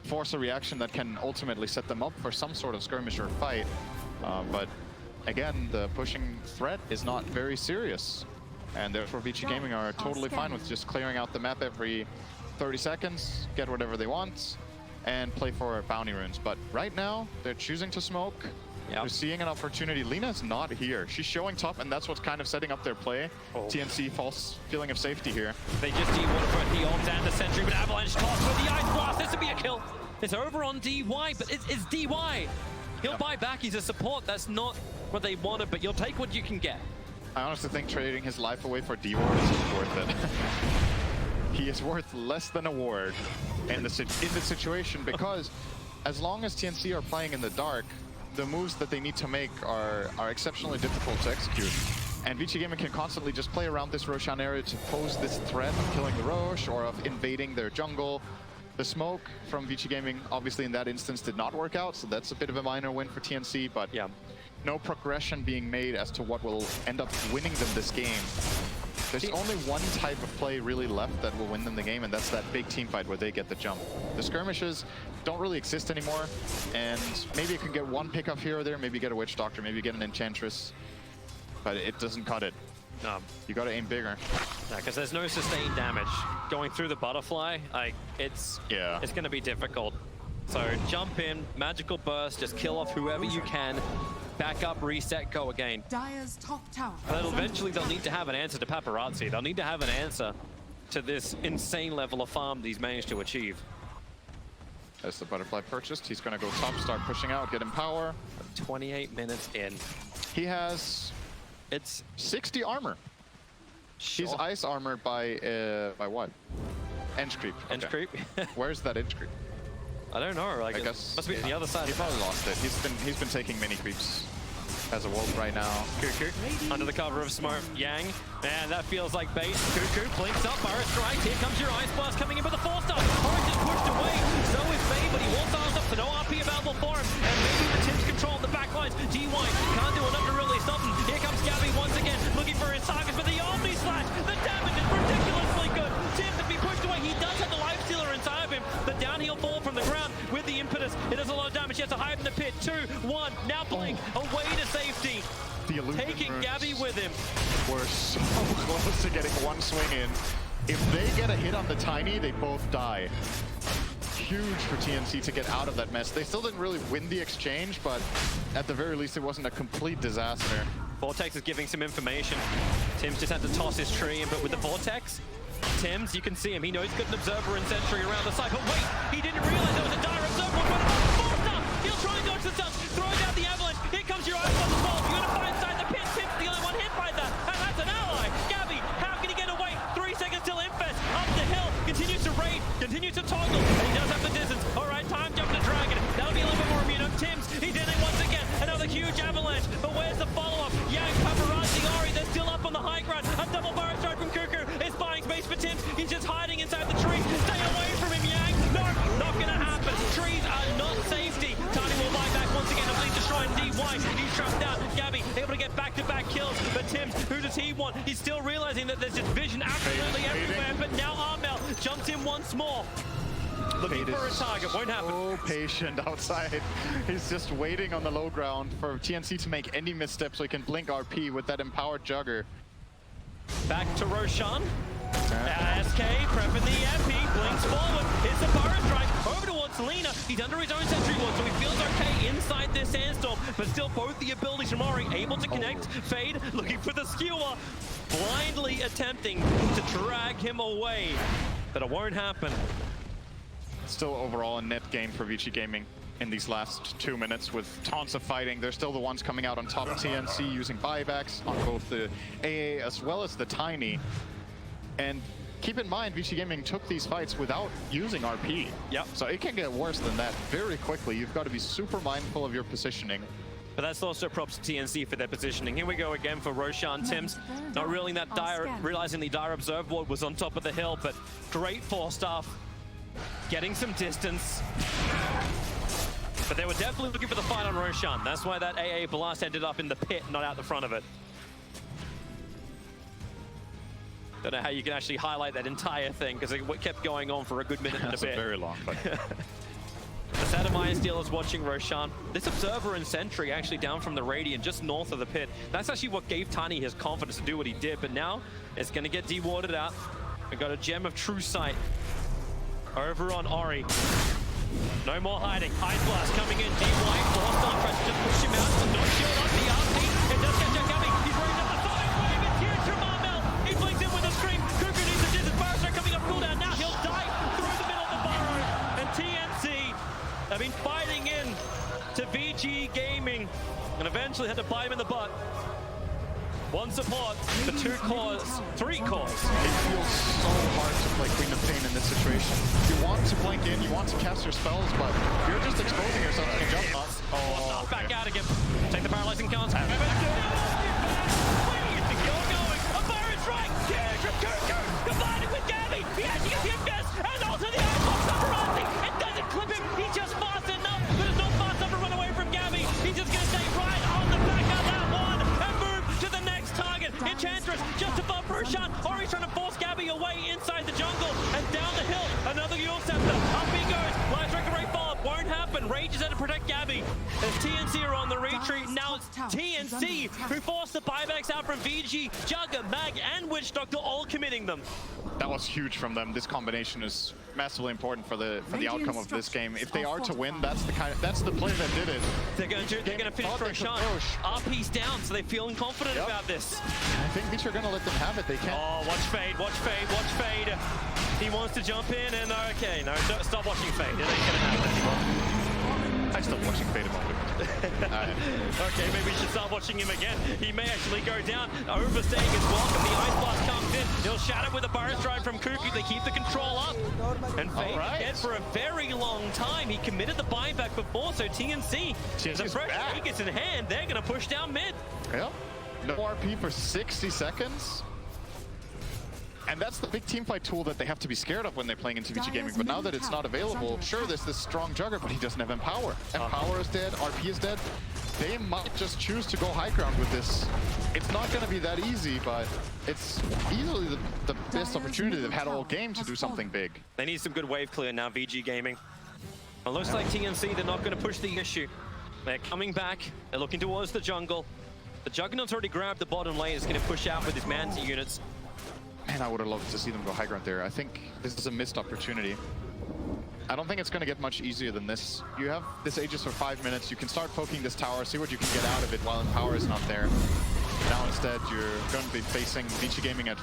force a reaction that can ultimately set them up for some sort of skirmish or fight. But again, the pushing threat is not very serious. And therefore Vici Gaming are totally fine with just clearing out the map every 30 seconds, get whatever they want, and play for bounty runes. But right now, they're choosing to smoke. They're seeing an opportunity. Lina's not here. She's showing top, and that's what's kind of setting up their play. TNC, false feeling of safety here. They just need one for the ult and the sentry, but Avalanche toss with the Ice Blast. This would be a kill. It's over on DY, but it's DY. He'll buy back. He's a support. That's not what they wanted, but you'll take what you can get. I honestly think trading his life away for D-Ward is worth it. He is worth less than a ward in the situation, because as long as TNC are playing in the dark, the moves that they need to make are exceptionally difficult to execute. And Vici Gaming can constantly just play around this Roshan area to pose this threat of killing the Rosh or of invading their jungle. The smoke from Vici Gaming, obviously in that instance, did not work out, so that's a bit of a minor win for TNC, but no progression being made as to what will end up winning them this game. There's only one type of play really left that will win them the game, and that's that big team fight where they get the jump. The skirmishes don't really exist anymore, and maybe you can get one pickup here or there, maybe get a Witch Doctor, maybe get an Enchantress. but it doesn't cut it. You gotta aim bigger. Because there's no sustained damage. Going through the butterfly, like, it's gonna be difficult. So jump in, magical burst, just kill off whoever you can. Back up, reset, go again. Dire's top tower. But eventually they'll need to have an answer to Paparazzi. They'll need to have an answer to this insane level of farm that he's managed to achieve. As the butterfly purchased, he's gonna go top, start pushing out, get him power. 28 minutes in. He has 60 armor. Sure. He's ice armored by what? Edge creep. Edge creep? Where's that edge creep? I don't know. Like, I guess must be on the other side. He probably lost it. He's been taking mini creeps as a wolf right now. Cuckoo under the cover of smoke. Yang, and that feels like bait. Cuckoo blinks up. Burrow strike. Here comes your ice blast coming in with a 4-star. Orange is pushed away. So is Bay, but he wants arms up, so no RP available for him. And maybe the Tim's control the back lines. DY can't do enough to really stop him. Here comes Gabby once again, looking for his targets, but the Omni Slash, the damage is ridiculously good. Tim to be pushed away. He does have the life stealer inside of him. The downhill fall from the ground with the impetus. It does a lot of damage. He has to hide in the pit. 2, 1. Now Blink away to safety. Taking Gabby with him. We're so close to getting one swing in. If they get a hit on the Tiny, they both die. Huge for TNC to get out of that mess. They still didn't really win the exchange, but at the very least, it wasn't a complete disaster. Vortex is giving some information. Tim's just had to toss his tree in, but with the Vortex, Tim's, you can see him. He knows he's got an observer and sentry around the side, but wait, he didn't realize there was a dire observer. He'll try and dodge the stuff, throws out the avalanche. Here comes your ice blast as well. You're gonna find inside the pit. Tim's the only one hit by that, and that's an ally. Gabby, how can he get away? 3 seconds till Infest. Up the hill, continues to raid, continues to toggle, and he does have the distance. All right, time jump to Dragon. That'll be a little bit more immune. Tim's, he's in it once again. Another huge avalanche, but where's the follow-up? Yang, Paparazzi, Ori, they're still up on the high ground. A double burrow strike from Cuckoo is buying space for Tim's. He's just hiding inside the tree. Stay away from him, Yang. No, not gonna happen. Trees are not safety. Tiny will buy back once again. I believe destroying DY. He's trapped down. Gabby able to get back-to-back kills, but Tim's, who does he want? He's still realizing that there's just vision absolutely everywhere, but now Armel jumps in once more. Looking for a target, won't happen. So patient outside. He's just waiting on the low ground for TNC to make any missteps so he can blink RP with that empowered jugger. Back to Roshan. SK prepping the MP, blinks forward. Here's the Burrow strike over towards Lena. He's under his own sentry ward, so he feels okay inside this sandstorm, but still both the abilities from Ori able to connect. Fade looking for the skewer, blindly attempting to drag him away, but it won't happen. Still overall a net game for Vici Gaming in these last 2 minutes with tons of fighting. They're still the ones coming out on top of TNC using buybacks on both the AA as well as the Tiny. And keep in mind, Vici Gaming took these fights without using RP. Yep. So it can get worse than that very quickly. You've got to be super mindful of your positioning. But that's also props to TNC for their positioning. Here we go again for Roshan. Tim's not realizing that dire observe ward was on top of the hill, but great 4-star. Getting some distance. But they were definitely looking for the fight on Roshan. That's why that AA blast ended up in the pit, not out the front of it. Don't know how you can actually highlight that entire thing, because it kept going on for a good minute and a bit. Very long, but... The Sadamaya Steel is watching Roshan. This Observer and Sentry actually down from the Radiant, just north of the pit. That's actually what gave Tiny his confidence to do what he did, but now it's going to get dewarded out. We've got a Gem of True Sight over on Ori. No more hiding. Ice Blast coming in. DY, 4-star, tries to just push him out. No shield on the RP. It does get Jack Gabby. He's raised up the side wave. It's huge from Armel. He blinks in with a scream. Cuckoo needs a distance. Burrow coming up cooldown. Now he'll die through the middle of the burrow. And TNC have been fighting in to VG Gaming and eventually had to bite him in the butt. 1 support, the 2 cores, 3 cores. It feels so hard to play Queen of Pain in this situation. You want to blink in, you want to cast your spells, but you're just exposing yourself to the jump bots. Oh, back out again. Take the paralyzing counts. Where is the kill going? A Byron strike! Huge from Cuckoo! Combining with Gabby! He actually gets him best! And also the Icebox Paparazzi! It doesn't clip him! He's just fast enough, but it's not fast enough to run away from Gabby! He's just gonna stay right on the back of that one and move to the next target. Enchantress just above Roshan. Ori's trying to force Gabby away inside the jungle and down the hill. Another Yule Scepter. Up he goes. Light Strike Array follow-up won't happen. and Rage is there to protect Gabby. As TNC are on the retreat, now it's TNC who forced the buybacks out from Vici, Jug, Mag, and Witch Doctor all committing them. That was huge from them. This combination is massively important for the outcome of this game. If they are to win, that's the play that did it. They're going to finish Roshan. RP's down, so they're feeling confident about this. I think Vici are going to let them have it. They can't. Oh, watch Fade, watch Fade, watch Fade. He wants to jump in, and okay, no, stop watching Fade. It ain't gonna happen anymore. I stopped watching Fade a moment. Okay, maybe we should start watching him again. He may actually go down, overstaying his welcome. The Ice Blast comes in. He'll shatter with a Burst Drive from Cuckoo. They keep the control up. And Fade dead for a very long time. He committed the buyback before, so TNC, the pressure he gets in hand, they're going to push down mid. Yep. No RP for 60 seconds. And that's the big teamfight tool that they have to be scared of when they're playing into Vici Gaming. But now that it's not available, sure, there's this strong Jugger, but he doesn't have Empower. Empower is dead, RP is dead. They might just choose to go high ground with this. It's not going to be that easy, but it's easily the best opportunity they've had all game to do something big. They need some good wave clear now, VG Gaming. It looks like TNC, they're not going to push the issue. They're coming back, they're looking towards the jungle. The Juggernaut's already grabbed the bottom lane, it's going to push out with his Manti units. Man, I would have loved to see them go high ground there. I think this is a missed opportunity. I don't think it's going to get much easier than this. You have this Aegis for 5 minutes. You can start poking this tower, see what you can get out of it while Empower is not there. Now instead, you're going to be facing Vici Gaming at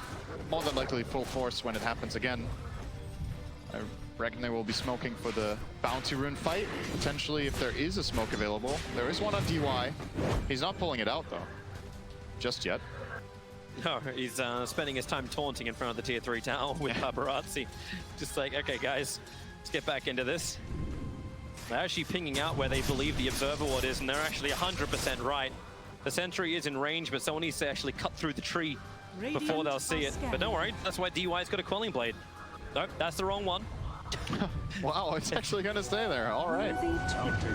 more than likely full force when it happens again. I reckon they will be smoking for the Bounty Rune fight. Potentially, if there is a smoke available. There is one on DY. He's not pulling it out, though. Just yet. No, he's spending his time taunting in front of the tier 3 tower with paparazzi. Just like, okay guys, let's get back into this. They're actually pinging out where they believe the observer ward is, and they're actually 100% right. The sentry is in range, but someone needs to actually cut through the tree before they'll see it. But don't worry, that's why DY's got a Quelling Blade. Nope, that's the wrong one. Wow, it's actually going to stay there. All right.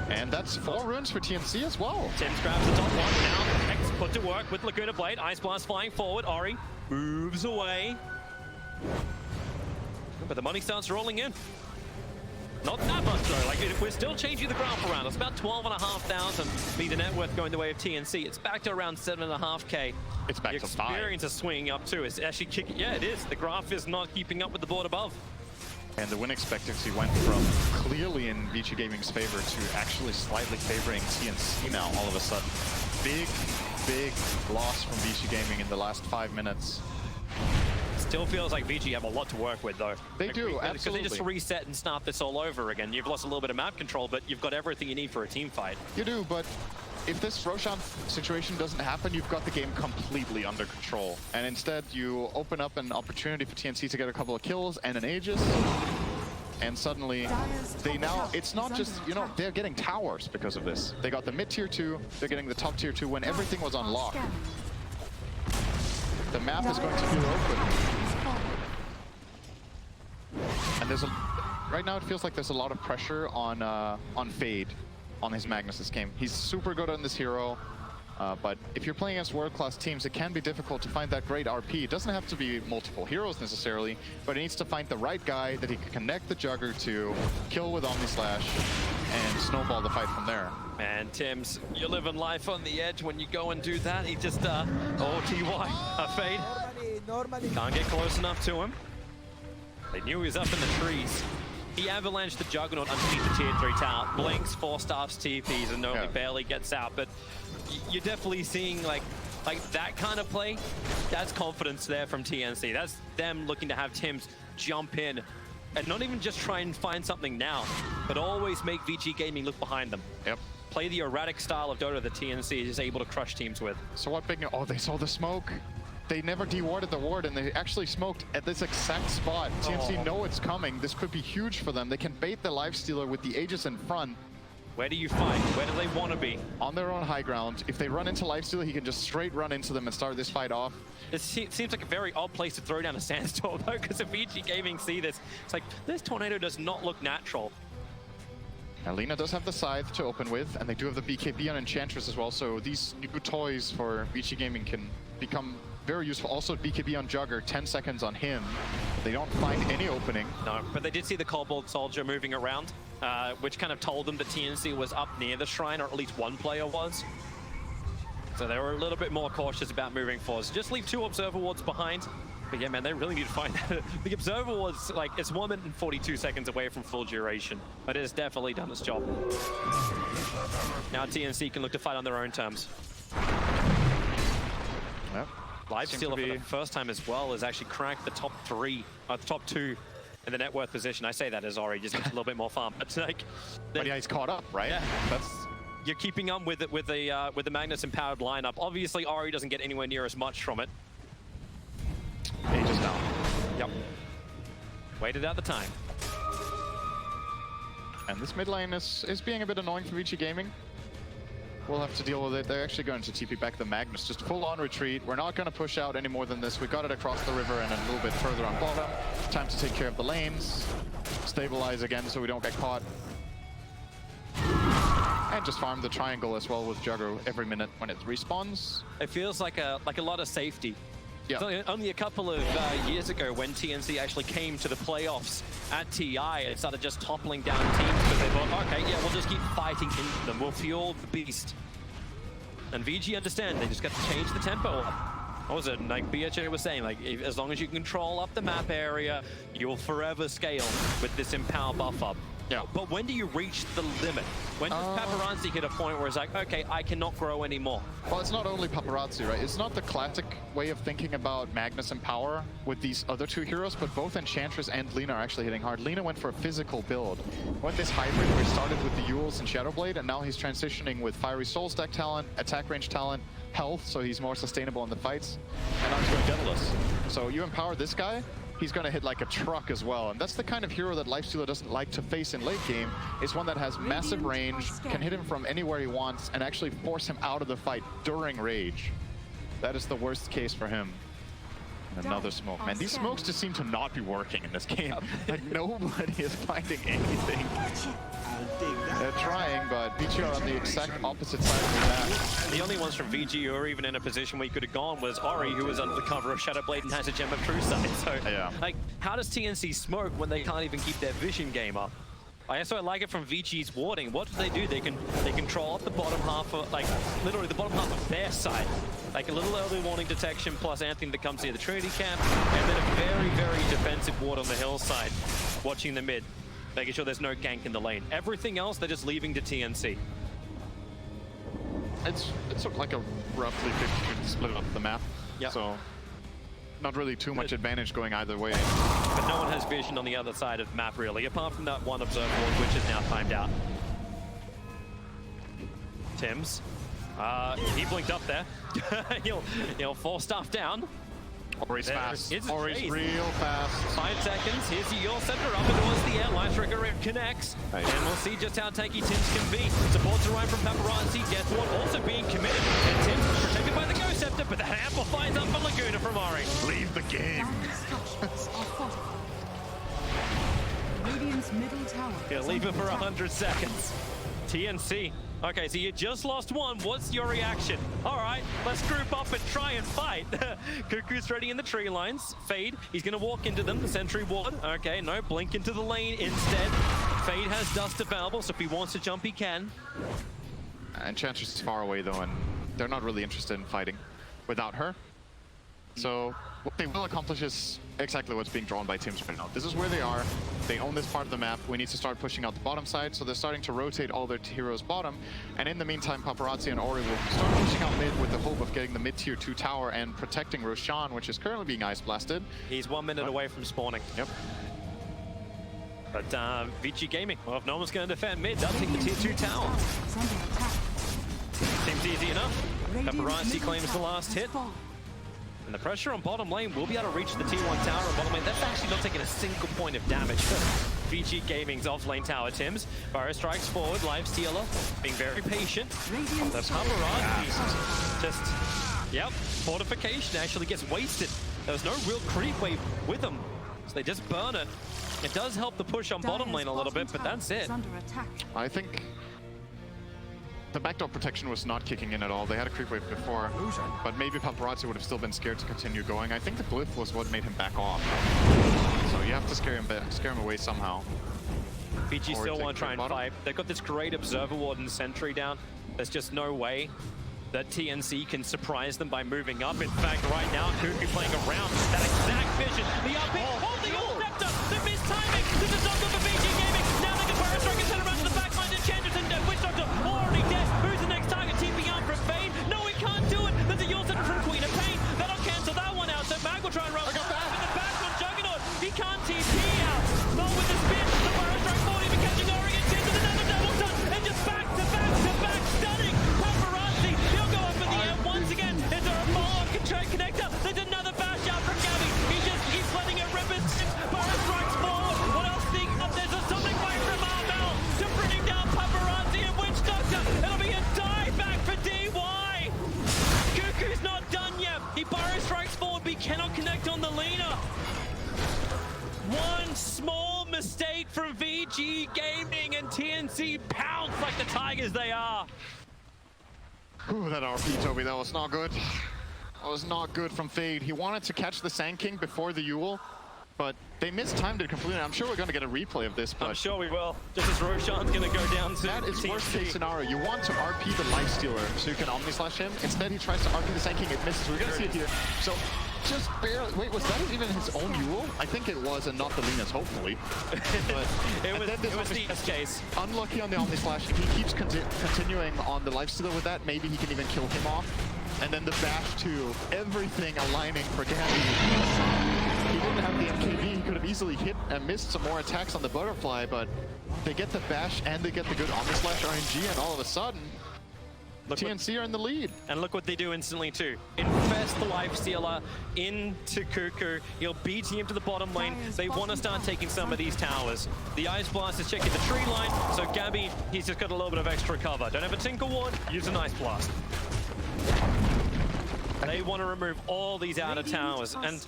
And that's 4 runes for TNC as well. Tims grabs the top one. Now, X put to work with Laguna Blade. Ice Blast flying forward. Ori moves away. But the money starts rolling in. Not that much though. Like, we're still changing the graph around. It's about 12,500 be the net worth going the way of TNC. It's back to around 7.5k. It's back to 5. The experience is swinging up too. It's actually kicking. Yeah, it is. The graph is not keeping up with the board above. And the win expectancy went from clearly in Vici Gaming's favor to actually slightly favoring TNC now all of a sudden. Big, big loss from Vici Gaming in the last 5 minutes. Still feels like Vici have a lot to work with though. They do, absolutely. Because they just reset and start this all over again. You've lost a little bit of map control, but you've got everything you need for a team fight. You do, but if this Roshan situation doesn't happen, you've got the game completely under control. And instead, you open up an opportunity for TNC to get a couple of kills and an Aegis. And suddenly, they now, it's not just, you know, they're getting towers because of this. They got the mid tier 2, they're getting the top tier 2 when everything was on lock. The map is going to feel open. And there's right now it feels like there's a lot of pressure on Fade. On his Magnus this game. He's super good on this hero, but if you're playing against world-class teams, it can be difficult to find that great RP. It doesn't have to be multiple heroes necessarily, but he needs to find the right guy that he can connect the Jugger to, kill with Omni Slash, and snowball the fight from there. Man, Tims, you're living life on the edge when you go and do that. He just, oh, TY, Fade. Can't get close enough to him. They knew he was up in the trees. He avalanched the Juggernaut underneath the tier 3 tower, blinks, 4-staffs TPs, and Nomi barely gets out. But you're definitely seeing like that kind of play. That's confidence there from TNC. That's them looking to have Tims jump in and not even just try and find something now, but always make Vici Gaming look behind them. Yep. Play the erratic style of Dota that TNC is able to crush teams with. So what big... Oh, they saw the smoke. They never de-warded the ward, and they actually smoked at this exact spot. TNC know it's coming. This could be huge for them. They can bait the Lifestealer with the Aegis in front. Where do you fight? Where do they want to be? On their own high ground. If they run into Lifestealer, he can just straight run into them and start this fight off. It seems like a very odd place to throw down a sandstorm, though, because if Vici Gaming see this, it's like, this tornado does not look natural. Alina does have the Scythe to open with, and they do have the BKB on Enchantress as well, so these new toys for Vici Gaming can become very useful. Also, BKB on Jugger, 10 seconds on him. They don't find any opening. No, but they did see the Kobold Soldier moving around, which kind of told them that TNC was up near the shrine, or at least one player was. So they were a little bit more cautious about moving forward. So just leave 2 Observer Wards behind. But yeah, man, they really need to find the Observer Wards, like, it's 1 minute and 42 seconds away from full duration. But it has definitely done its job. Now TNC can look to fight on their own terms. Yep. Lifestealer for the first time as well has actually cracked the top 3, the top 2 in the net worth position. I say that as Ori just gets a little bit more farm. But like, but yeah, he's caught up, right? Yeah, you're keeping up with it with the Magnus empowered lineup. Obviously, Ori doesn't get anywhere near as much from it. Aegis down. Yep. Waited out the time. And this mid lane is being a bit annoying for Vici Gaming. We'll have to deal with it. They're actually going to TP back the Magnus. Just full on retreat. We're not going to push out any more than this. We got it across the river and a little bit further on bottom. Time to take care of the lanes. Stabilize again so we don't get caught. And just farm the triangle as well with Jugger every minute when it respawns. It feels like a lot of safety. Yeah. So only a couple of years ago when TNC actually came to the playoffs at TI, it started just toppling down teams because they thought, okay, yeah, we'll just keep fighting into them. We'll fuel the beast. And VG understand, they just got to change the tempo up. What was it? Like BHA was saying, like, as long as you can control up the map area, you'll forever scale with this empower buff up. Yeah. But when do you reach the limit? When does Paparazzi hit a point where it's like, okay, I cannot grow anymore? Well, it's not only Paparazzi, right? It's not the classic way of thinking about Magnus and Power with these other 2 heroes, but both Enchantress and Lina are actually hitting hard. Lina went for a physical build. Went this hybrid where he started with the Euls and Shadowblade, and now he's transitioning with Fiery Soul Stack talent, attack range talent, health, so he's more sustainable in the fights, and now he's going Deathless. So you empower this guy, he's going to hit like a truck as well. And that's the kind of hero that Lifestealer doesn't like to face in late game, is one that has massive range, can hit him from anywhere he wants, and actually force him out of the fight during rage. That is the worst case for him. And another smoke. Man, these smokes just seem to not be working in this game. Like, nobody is finding anything. They're trying, but Vici are on the exact opposite side of the map. The only ones from VG who are even in a position where he could have gone was Ori, who was under the cover of Shadowblade and has a Gem of True Sight. So, yeah. Like, how does TNC smoke when they can't even keep their vision game up? I like it from VG's warding. What do? They control up the bottom half of, like, literally the bottom half of their side. Like a little early warning detection plus anything that comes near the Trinity camp, and then a very, very defensive ward on the hillside, watching the mid, making sure there's no gank in the lane. Everything else, they're just leaving to TNC. It's like a roughly 50-50 split up the map. Yeah. So not really too much advantage going either way. But no one has vision on the other side of the map, really, apart from that one observer ward, which is now timed out. Tims. He blinked up there. he'll force stuff down. Ori's fast. Ori's real fast. 5 seconds. Here's the Earl Scepter up and towards the air. Life Trigger connects. Nice. And we'll see just how tanky Tims can be. Supports arrive from Paparazzi. Death Ward also being committed. And Tims protected by the Ghost Scepter, but that amplifies up for Laguna from Ori. Leave the game. Radiant's middle tower. He'll leave it for 100 seconds. TNC. Okay, so you just lost one. What's your reaction? All right, let's group up and try and fight. Cuckoo's ready in the tree lines. Fade, he's going to walk into them. The sentry ward. Okay, no, blink into the lane instead. Fade has dust available, so if he wants to jump, he can. Enchantress is far away, though, and they're not really interested in fighting without her. So what they will accomplish is exactly what's being drawn by Tims right now. This is where they are. They own this part of the map. We need to start pushing out the bottom side, so they're starting to rotate all their heroes bottom. And in the meantime, Paparazzi and Ori will start pushing out mid with the hope of getting the mid-tier 2 tower and protecting Roshan, which is currently being ice blasted. He's 1 minute away from spawning. Yep. But Vici Gaming, well, if no one's going to defend mid, they'll take the tier 2 tower. Seems easy enough. Paparazzi claims the last hit. And the pressure on bottom lane will be able to reach the tier 1 tower on bottom lane. That's actually not taking a single point of damage. VG Gaming's off-lane tower, Tims. Fire strikes forward, Lifestealer being very patient. The Paparazzi just, yep, fortification actually gets wasted. There was no real creep wave with them, so they just burn it. It does help the push on bottom lane a little bit, but that's it. I think the backdoor protection was not kicking in at all. They had a creep wave before, but maybe Paparazzi would have still been scared to continue going. I think the glyph was what made him back off. So you have to scare him away somehow. Vici still want to try and fight. They've got this great Observer Ward and Sentry down. There's just no way that TNC can surprise them by moving up. In fact, right now, QUARTERFINAL playing around that exact vision. The up hit, the ult scepter, the missed timing. This is not good for VG Gaming. Now they can fire a strike and turn around to the backline. Enchantress and Witch Doctor already dead. Who's the next target? Tobiwan from Fade. No, he can't do it. There's a ult scepter from Queen of Pain. That'll cancel that one out. So Mag will try and run with the back on Juggernaut. He can't TP out. Not with the spin. The fire strike forward, even catching Oregon. Into another double stun. And just back to back to back. Stunning. Paparazzi. He'll go up in the air once again. Is there a follow-up connector? There's another bash out from Gabby. He just keeps letting it rip his tips. Fire strikes forward. What else sneaks up? There's a something right from Armel to bringing down Paparazzi and Witch Doctor. It'll be a dive back for DY. Cuckoo's not done yet. He fire strikes forward, but he cannot connect on the Lina. One small mistake from VG Gaming and TNC pounce like the Tigers they are. Ooh, that RP, Toby, that was not good. That was not good from Fade. He wanted to catch the Sand King before the Yule, but they mistimed it completely. I'm sure we're going to get a replay of this, but I'm sure we will. Just as Roshan's going to go down to that is TNC. worst case scenario. You want to RP the Lifestealer so you can Omni Slash him. Instead, he tries to RP the Sand King. It misses. We're going to see it here. So just barely. Wait, was that even his own Yule? I think it was, and not the Lina's, hopefully. But it was the best case. Unlucky on the Omni Slash. If he keeps continuing on the Lifestealer with that, maybe he can even kill him off. And then the bash too. Everything aligning for Gabby. He didn't have the MKB. He could have easily hit and missed some more attacks on the Butterfly, but they get the bash and they get the good Omni Slash RNG, and all of a sudden, TNC are in the lead. And look what they do instantly too. Infest the Lifestealer into Cuckoo. He'll beat him to the bottom lane. They want to start taking some of these towers. The Ice Blast is checking the tree line, so Gabby, he's just got a little bit of extra cover. Don't have a Tinker Ward, use an Ice Blast. They want to remove all these outer towers, and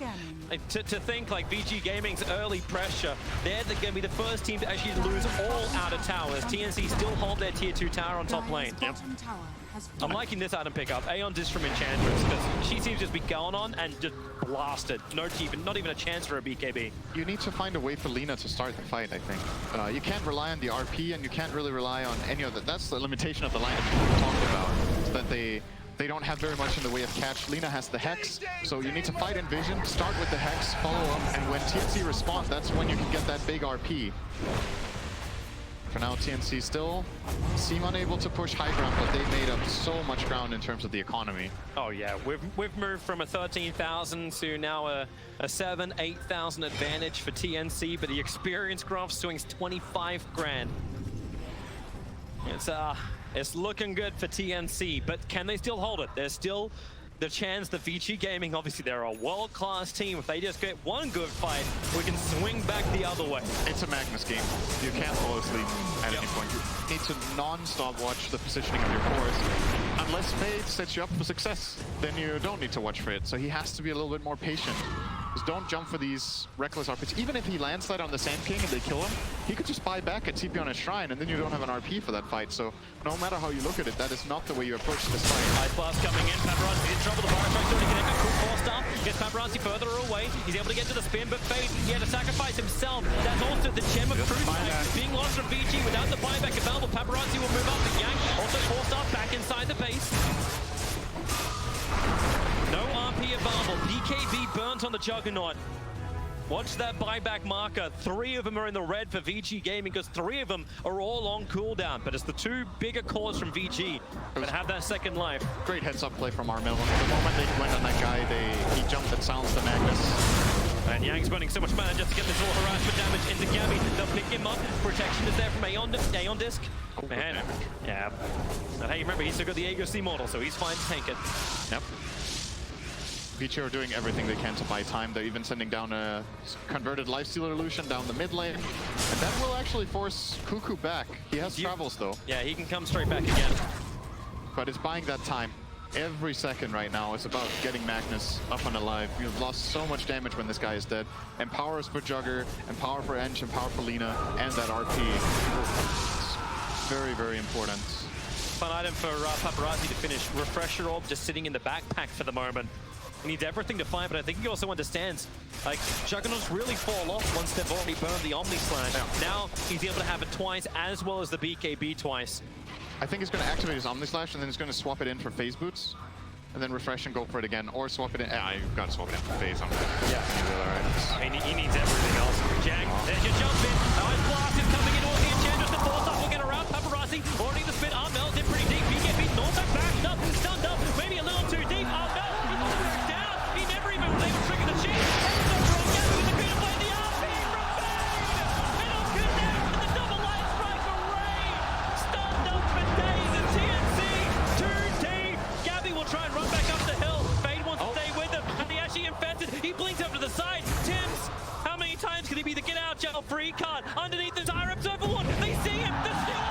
to think like VG Gaming's early pressure, they're going to be the first team to actually lose all outer towers. TNC still hold their tier 2 tower on top lane. Yep. I'm liking this item pickup. Aeon Disc from Enchantress, because she seems to just be going on and just blasted. Not even a chance for a BKB. You need to find a way for Lina to start the fight, I think. You can't rely on the RP, and you can't really rely on any of that. That's the limitation of the lineup we talked about, is that they don't have very much in the way of catch. Lina has the Hex, so you need to fight in vision, start with the Hex, follow up, and when TNC responds, that's when you can get that big RP. For now, TNC still seem unable to push high ground, but they made up so much ground in terms of the economy. Oh yeah, we've moved from a 13,000 to now a 7,000, 8,000 advantage for TNC, but the experience graph swings 25 grand. It's looking good for TNC, but can they still hold it? There's still the chance that VG Gaming, obviously they're a world-class team. If they just get one good fight, we can swing back the other way. It's a Magnus game. You can't fall asleep at any point. You need to non-stop watch the positioning of your cores. Unless Fade sets you up for success, then you don't need to watch for it. So he has to be a little bit more patient. Just don't jump for these reckless RPs. Even if he lands that on the Sand King and they kill him, he could just buy back and TP on his shrine, and then you don't have an RP for that fight. So no matter how you look at it, that is not the way you approach this fight. Ice Blast coming in, Paparazzi in trouble, the fire strike's already connected, cool 4-star, gets Paparazzi further away, he's able to get to the spin, but Fade, he had to sacrifice himself. That's also the gem of truth being lost from VG without the buyback available. Paparazzi will move up the Yang, also 4-star back inside the base. No RP available, BKB burnt on the Juggernaut. Watch that buyback marker. 3 of them are in the red for VG Gaming, because 3 of them are all on cooldown. But it's the 2 bigger cores from VG that have that second life. Great heads-up play from Armel. The moment they went on that guy, he jumped and silenced the Magnus. And Yang's spending so much mana just to get this little harassment damage into Gabby. They'll pick him up. Protection is there from Aeon Disc. Man, yeah. And hey, remember, he's still got the Aegis model, so he's fine to tank it. Yep. Vici are doing everything they can to buy time. They're even sending down a converted Lifestealer Illusion down the mid lane. And that will actually force Cuckoo back. He has travels though. Yeah, he can come straight back again. But it's buying that time. Every second right now is about getting Magnus up and alive. You've lost so much damage when this guy is dead. And power is for Jugger, and power for Ench, and power for Lina, and that RP. It's very, very important. Fun item for Paparazzi to finish. Refresher Orb just sitting in the backpack for the moment. He needs everything to fight, but I think he also understands, like, Juggernauts really fall off once they've already burned the Omni Slash. Yeah. Now he's able to have it twice, as well as the BKB twice. I think he's going to activate his Omni Slash, and then he's going to swap it in for Phase Boots, and then refresh and go for it again, or swap it in. You've got to swap it in for Phase. Yeah. He needs everything else. Jang, there's your jump in. Ice Blast is coming in towards the Enchantress. The force up will get around Paparazzi. Already the spin. Armel's in pretty deep. BKB also backed up, stunned up, maybe a little too deep. Armel, he's almost down. He never even was able to trigger the shield. With the green play, the RP from Bane. And on good down with the double light strike for Ray. Stunned up for days and TNC. 2 deep. Gabby will try and run back up the hill. Fade wants to stay with him. And he actually infested. He blinks over to the side. Tim's, how many times can he be the get out gel free card? Underneath the Zyreps Overlord. They see him. The steal.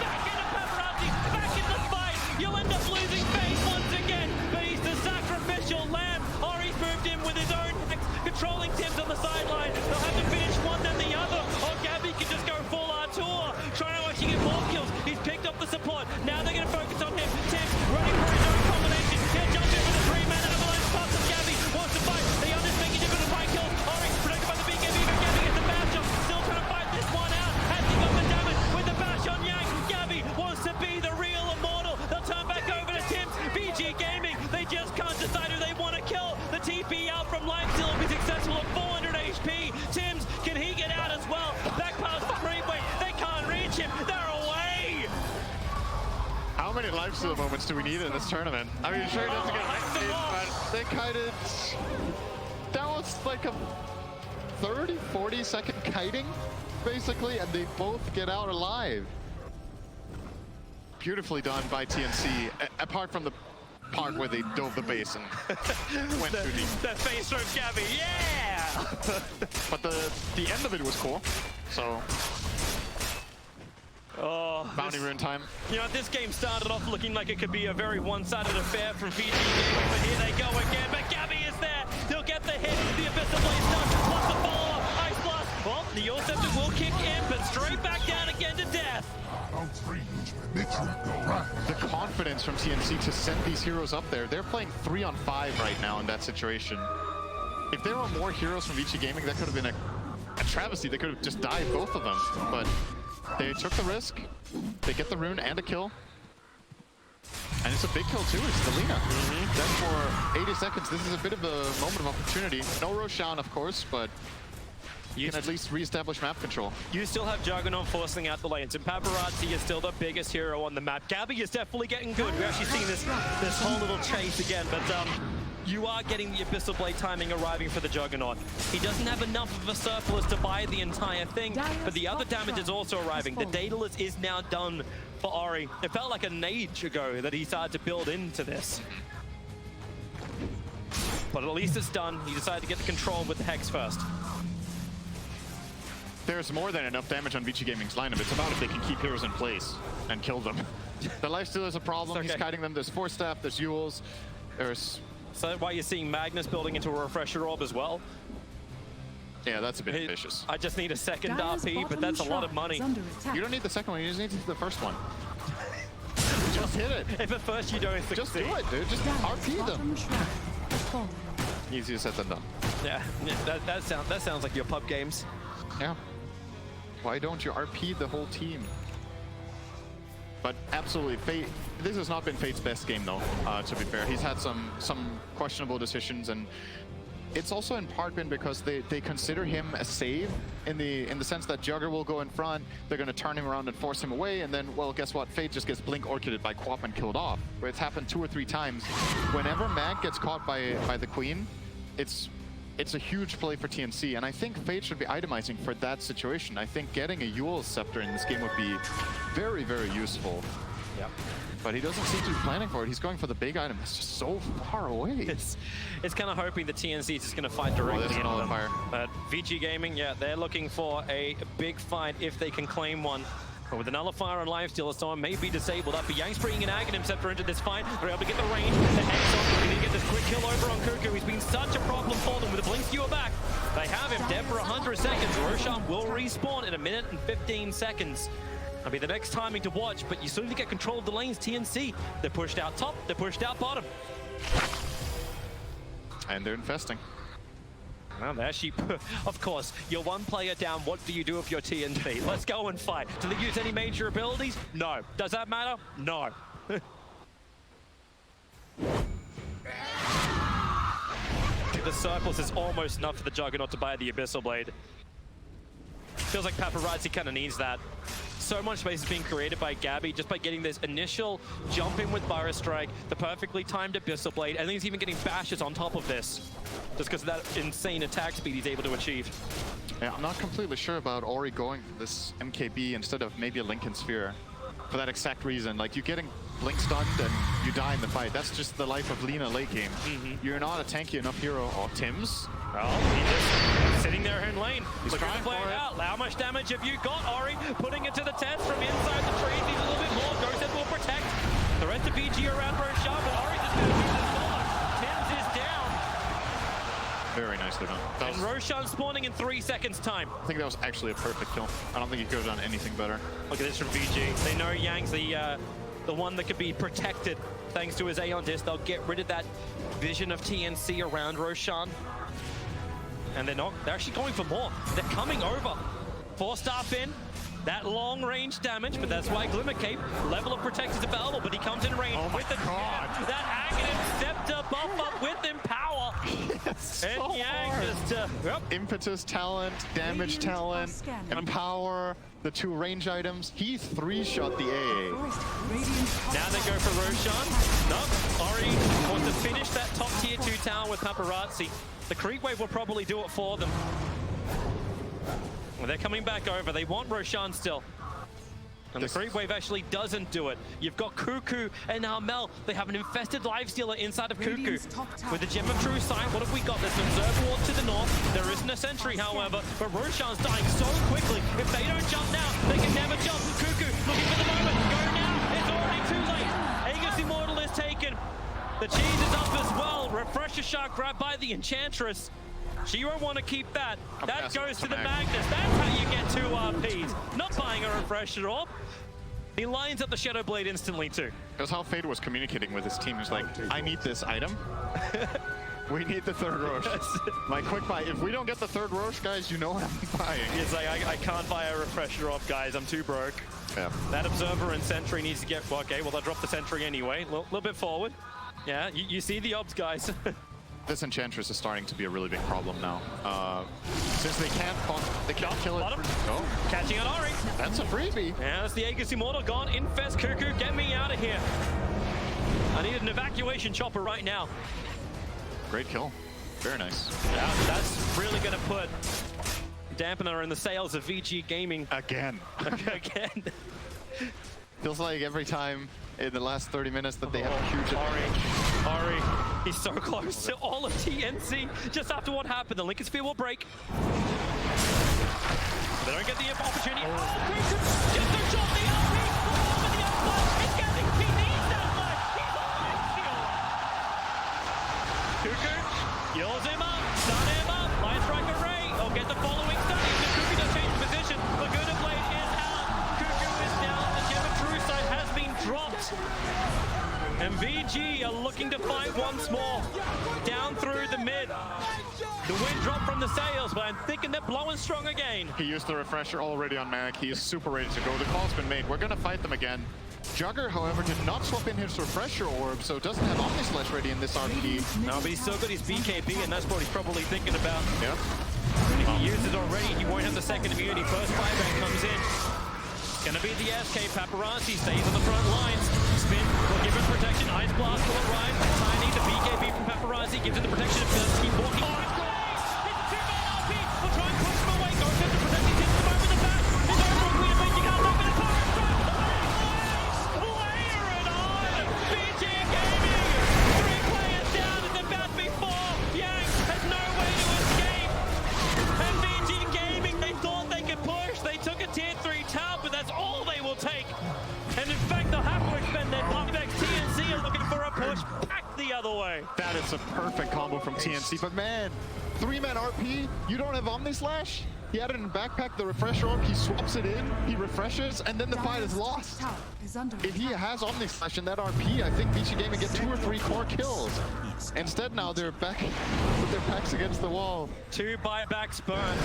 Back into Paparazzi. Back in the fight. You'll end up losing Fade once again. But he's the sacrificial lamb. Ori's moved in with his own axe, controlling Tim's on the sideline. They'll have to finish one then the other. Or Gabby can just go full Artur. Trying to actually get more kills. He's picked up the support. Now they're going to focus on him. Tim's running for his own combination. He'll jump in for the 3-man avalanche pass of Gabby. Wants to fight. The others making different fight kills. Ori protected by the BKB, but Gabby gets the bash up. Still trying to fight this one out. Has he got the damage with the bash on Yang? Gabby wants to be the real immortal. They'll turn back over to Tim's. VG Gaming, they just can't decide who they want to kill. The TP out from Lifesteal will be successful at 400 HP. Tim's, can he get out as well? Back past the freeway. They can't reach him. They're away. How many lifesteal moments do we need in this tournament? I mean, sure, it doesn't get but they kited. That was like a 30, 40-second kiting, basically, and they both get out alive. Beautifully done by TNC, apart from the part where they dove the base and went too deep. That face from Gabby, yeah! But the end of it was cool, so... Oh, Bounty rune time. You know, this game started off looking like it could be a very one-sided affair from Vici Gaming, but here they go again. But Gabby is there. He'll get the hit. The Abyssal Blaze done. Plus the follow-up. Ice Blast. Well, the Yule Scepter will kick in, but straight back down again to death. The confidence from TNC to send these heroes up there. They're playing 3-on-5 right now in that situation. If there were more heroes from Vici Gaming, that could have been a travesty. They could have just died, both of them. But they took the risk. They get the rune and a kill. And it's a big kill too. It's the Lina. Then for 80 seconds, this is a bit of a moment of opportunity. No Roshan, of course, but you can at least re-establish map control. You still have Juggernaut forcing out the lanes, and Paparazzi is still the biggest hero on the map. Gabby is definitely getting good. We're actually seeing this whole little chase again, but you are getting the Abyssal Blade timing arriving for the Juggernaut. He doesn't have enough of a surplus to buy the entire thing, but the other damage is also arriving. The Daedalus is now done for Ori. It felt like an age ago that he started to build into this. But at least it's done. He decided to get the control with the Hex first. There's more than enough damage on Vici Gaming's lineup. It's about if they can keep heroes in place and kill them. The lifesteal is a problem. Okay. He's kiting them. There's Force Staff, there's Yules, there's... So that's why you're seeing Magnus building into a Refresher Orb as well. Yeah, that's a bit ambitious. I just need a second RP, but that's a lot of money. You don't need the second one, you just need the first one. Just hit it. If at first you don't succeed. Just do it, dude. Just RP them. Easier said than done. Yeah, that sounds like your pub games. Yeah. Why don't you RP the whole team? But absolutely, Fate. This has not been Fate's best game, though. To be fair, he's had some questionable decisions, and it's also in part been because they consider him a save in the sense that Jugger will go in front. They're going to turn him around and force him away, and then, well, guess what? Fate just gets blink orchided by Quap and killed off. Where it's happened 2 or 3 times. Whenever Mag gets caught by the Queen, it's a huge play for TNC, and I think Fate should be itemizing for that situation. I think getting a Yule Scepter in this game would be very, very useful. Yep. But he doesn't seem to be planning for it. He's going for the big item. It's just so far away. It's kind of hoping the TNC is just going to fight directly into them. But Vici Gaming, yeah, they're looking for a big fight if they can claim one. But with the Nullifier and Lifesteal, someone may be disabled up. But Yang's bringing an Aghanim Scepter into this fight. They're able to get the range. The Hex on. They need to get this quick kill over on Cuckoo. He's been such a problem for them with a blink skewer back. They have him dead for 100 seconds. Roshan will respawn in 1 minute and 15 seconds. That'll be the next timing to watch, but you still need to get control of the lanes. TNC, they're pushed out top, they're pushed out bottom. And they're infesting. Well, there she, of course, you're one player down. What do you do with your TNT? Let's go and fight. Do they use any major abilities? No. Does that matter? No. The surplus is almost enough for the Juggernaut to buy the Abyssal Blade. Feels like Paparazzi kind of needs that. So much space is being created by Gabby just by getting this initial jump in with Burrow Strike, the perfectly timed Abyssal Blade, and then he's even getting bashes on top of this. Just because of that insane attack speed he's able to achieve. Yeah, I'm not completely sure about Ori going for this MKB instead of maybe a Lincoln Sphere. For that exact reason, like you're getting blink stunned and you die in the fight. That's just the life of Lina late game. You're not a tanky enough hero, or Tim's. Oh, he's just sitting there in lane. He's looking trying to play for it it. out. How much damage have you got, Ori? Putting it to the test from inside the trees. He's a little bit more. Ghosted will protect. The rest of BG around Roshan, but Ori's just going to do the solo. Tim's is down. Very nicely done. And Roshan spawning in 3 seconds time. I think that was actually a perfect kill. I don't think he could have done anything better. Look at this from BG. They know Yang's the one that could be protected thanks to his Aeon Disc. They'll get rid of that vision of TNC around Roshan. And they're not. They're actually going for more. They're coming over. 4-star Finn. That long range damage, but that's why Glimmer Cape, level of protect is available, but he comes in range with the that Aghanim Scepter buff up with Empower. And Yang just Impetus talent, damage talent, Empower, the 2 range items. He 3-shot the AA. now they go for Roshan. Nope. Ori wants to finish that top tier 2 tower with Paparazzi. The creep wave will probably do it for them. Well, they're coming back over. They want Roshan still. And the creep wave actually doesn't do it. You've got Cuckoo and Armel. They have an infested lifestealer inside of Cuckoo. With the Gem of True Sight, what have we got? There's an Observer Ward to the north. There isn't a sentry, however, but Roshan's dying so quickly. If they don't jump now, they can never jump. Cuckoo looking for the moment. Go now. It's already too late. Aegis Immortal is taken. The cheese is up as well. Refresher Shark grabbed by the Enchantress. She won't want to keep that. That goes to the Magnus. That's how you get 2 RPs. Not buying a refresher orb. He lines up the Shadow Blade instantly too. That's how Fade was communicating with his team. He's like, I need this item. We need the 3rd Roche. My quick buy. If we don't get the 3rd Roche, guys, you know what I'm buying. It's like, I can't buy a refresher orb, guys. I'm too broke. Yeah. That Observer and Sentry needs to get... Well, okay, well, they'll drop the Sentry anyway. A little bit forward. Yeah, you see the obs, guys. This Enchantress is starting to be a really big problem now. Since they can't kill it. Oh, catching on Ori. That's a freebie. Yeah, that's the Aegis Immortal gone. Infest Cuckoo, get me out of here. I need an evacuation chopper right now. Great kill. Very nice. Yeah, that's really going to put dampener in the sails of VG Gaming. Again. Again. Feels like every time in the last 30 minutes that they have a huge advantage. Ori, he's so close to all of TNC. Just after what happened, the Lincoln Sphere will break. They don't get the opportunity. Oh, just to shot the LP. Over the outside. It's getting, he needs that much. He's on Cuckoo, heals him up, stun him up. Light Strike Array. He'll get the following stun. Even Cuckoo does change position. Laguna Blade is out. Cuckoo is down. The Gem of True Sight has been dropped. And VG are looking to fight once more. Down through the mid. The wind dropped from the sails, but I'm thinking they're blowing strong again. He used the refresher already on Mac. He is super ready to go. The call's been made. We're going to fight them again. Jugger, however, did not swap in his refresher orb, so doesn't have Omnislash ready in this RP. No, but he's still got his BKB, and that's what he's probably thinking about. Yeah. If he used it already, he won't have the second immunity. First buyback comes in. Gonna be the SK. Paparazzi stays on the front lines. Spin will give him protection. Ice Blast will arrive. Tiny, the BKB from Paparazzi gives it the protection of First. Keep walking. Oh, it's a 2-man RP. We'll try and push him away. Go to the protect. He's hit the moment of the back. He's over on Queen of Fate. You can't stop it. It's fire. Layer it on. BG Gaming. 3 players down. It's about to be 4. Yang has no way to escape. And BG Gaming, they thought they could push. They took a tier 3 tower, but that's all they will take. And in fact, they'll have to expend their buybacks. TNC are looking for a push back the other way. That is a perfect combo from TNC, but man, 3-man RP, you don't have Omnislash? He had it in backpack, the refresher orb, he swaps it in, he refreshes, and then the fight is lost. Tower is under If he has Omni Slash in that RP, I think Vici Gaming get 2 or 3 core kills. Instead now they're back with their backs against the wall. 2 buybacks burn.